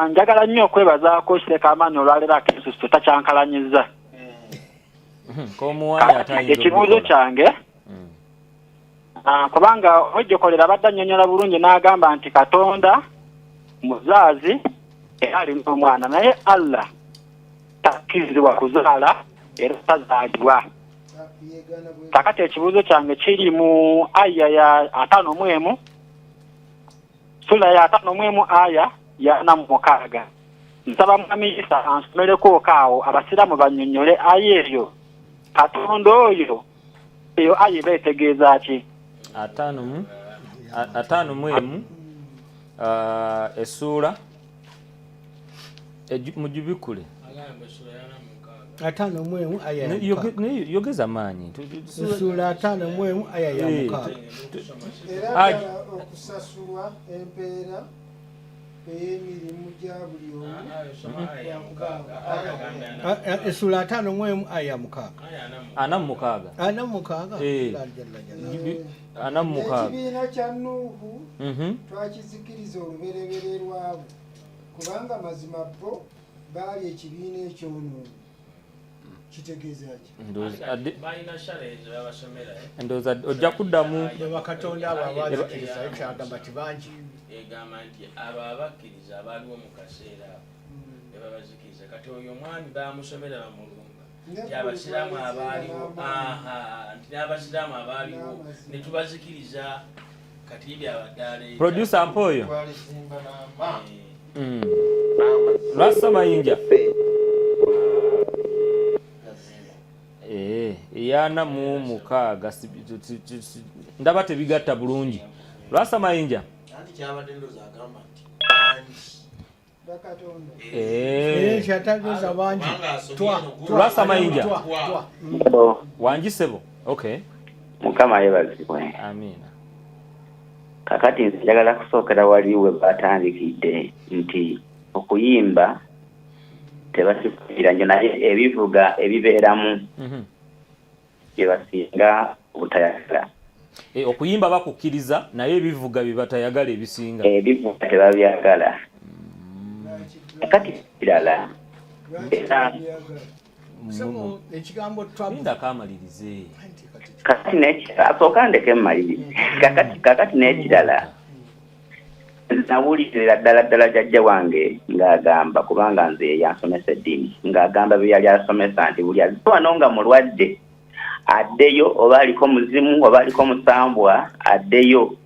L: njagala nnyo okwebazaako Sheikh Amani olwaleero akesusu takyankalanyiza ekibuuzo kyange kubanga ojjokolera abadde annyonnyola bulungi n'agamba nti Katonda muzaazi era alina omwana naye Allah takkirizibwa kuzaala era tazaalibwa. Kakati ekibuuzo kyange kiri mu aya ya 51 sula ya 51 aya ya 46. Nsaba Mwami Isa ansomereko kaawo abasiraamu bannyonnyole aya eyo. Katonda oyo eyo aya beetegeeza ki?
A: 51 essuula mujibikule
C: 51 aya ya
A: yogeza maanyi
C: essuula 51 aya ya mukaaga.
G: Era okusasulwa empeera ey'emirimu gya buli omu.
C: Essuula 51 aya ya mukaaga.
A: 46
G: ekibiina kya Nuuhu twakizikiriza olubereberye lwabo kubanga mazima bo baali ekibiina ekyonoono. Kitegeeza ki?
A: Ndowooza ojja kuddamu
C: bakatonda abo abazikiriza ekyagamba ti bangi
B: egamba nti abo abakkiriza abaaliwo mu kaseera ne babazikiriza kati oyo omwami bamusomera bamulumba nti abasiraamu abaaliwo nti n'abasiraamu abaaliwo ne tubazikiriza kati byabaddaala
A: producer Mpoyo Lwasa Mayinja yana mu mukaaga ndaba tebigatta bulungi. Lwasa Mayinja
C: kyatageeza bangi
A: Lwasa Mayinja wangisebo. Okay,
K: Mukama yebazibwe.
A: amina.
K: Kakati nze njagala kusookera wali we batandikidde nti okuyimba tebasifuira njo naye ebivuga ebibeeramu bye basinga obutayagala.
A: Okuyimba bakukkiriza naye ebivuga bye batayagala ebisinga.
K: Ebivuga tebabyagala. Kakati kirala
C: ekigambo
A: twinda kamalirize
K: kakati asooka ndeke mmalirize. Kakati n'ekirala nawulirira ddala jjajja wange ng'agamba kubanga nze yansomesa eddiini ng'agamba bye yali asomesa nti buli azze wano nga mulwadde addeyo oba aliko muzimu oba aliko musambwa addeyo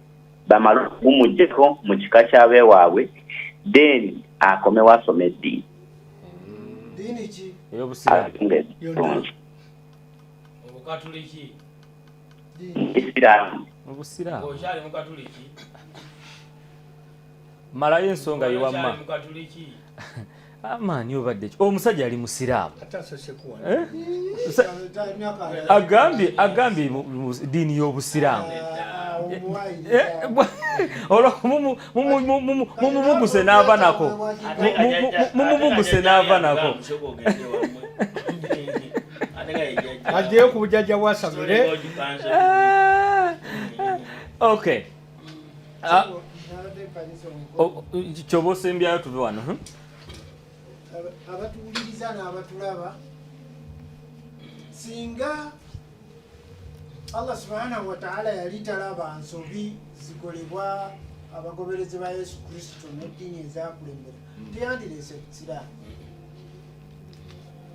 K: bamale okugumugyeko mu kika ky'abeewaabwe then akomewo asoma eddiini.
B: Obukatuliki
K: Isiraamu
B: okyali mukatuliki
A: malayo ensonga yewamma amaani obadde omusajja ali musiraamu agambye ddiini y'obusiraamu mumubuguse n'ava nako
C: ajjeyo ku bujjajja bwa Samire.
A: Okay, kyoba osembyayo tuve wano.
G: Abatuwuliriza n'abatulaba singa Allah subhanahu wa ta'ala yali talaba nsobi zikolebwa abagoberezi ba Yesu Kristo n'eddiini ezakulembera teyandireese busiraamu.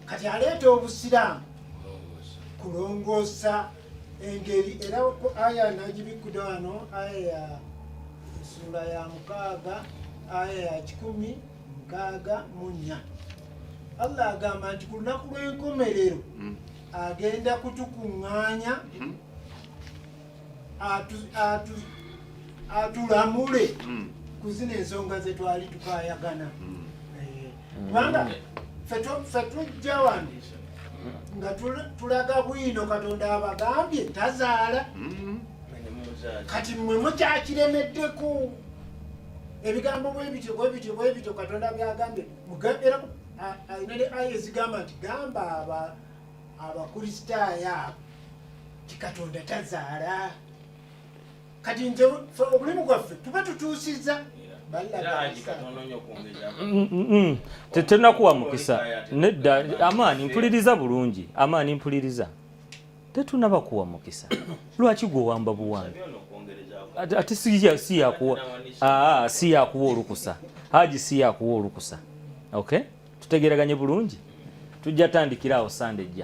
G: Kati aleeta obusiraamu kulongoosa engeri era aya nagibikkude wano aya ya sura ya 6 aya ya 164 Allah agamba nti ku lunaku lw'enkomerero agenda kutukuŋŋaanya atulamule ku zino ensonga ze twali tukayagana kubanga ffe tujja wano nga tulaga bwino Katonda abagambye tazaala kati mmwe mukyakiremeddeko ebigambo bwebityo Katonda byagambye era ayina ne aya ezigamba nti gamba abakristaayo abo ti Katonda tazaala. Kati nze obulimu gwaffe tuba tutuusiza
A: tetunakuwa mukisa nedda. Amaani mpuliriza bulungi, amaani mpuliriza, tetunabakuwa mukisa. Lwaki gwewamba buwange ate si yakuwa olukusa? Haji si yakuwa olukusa. Okay, tutegeraganye bulungi. tujja tandikira awo Sunday jja.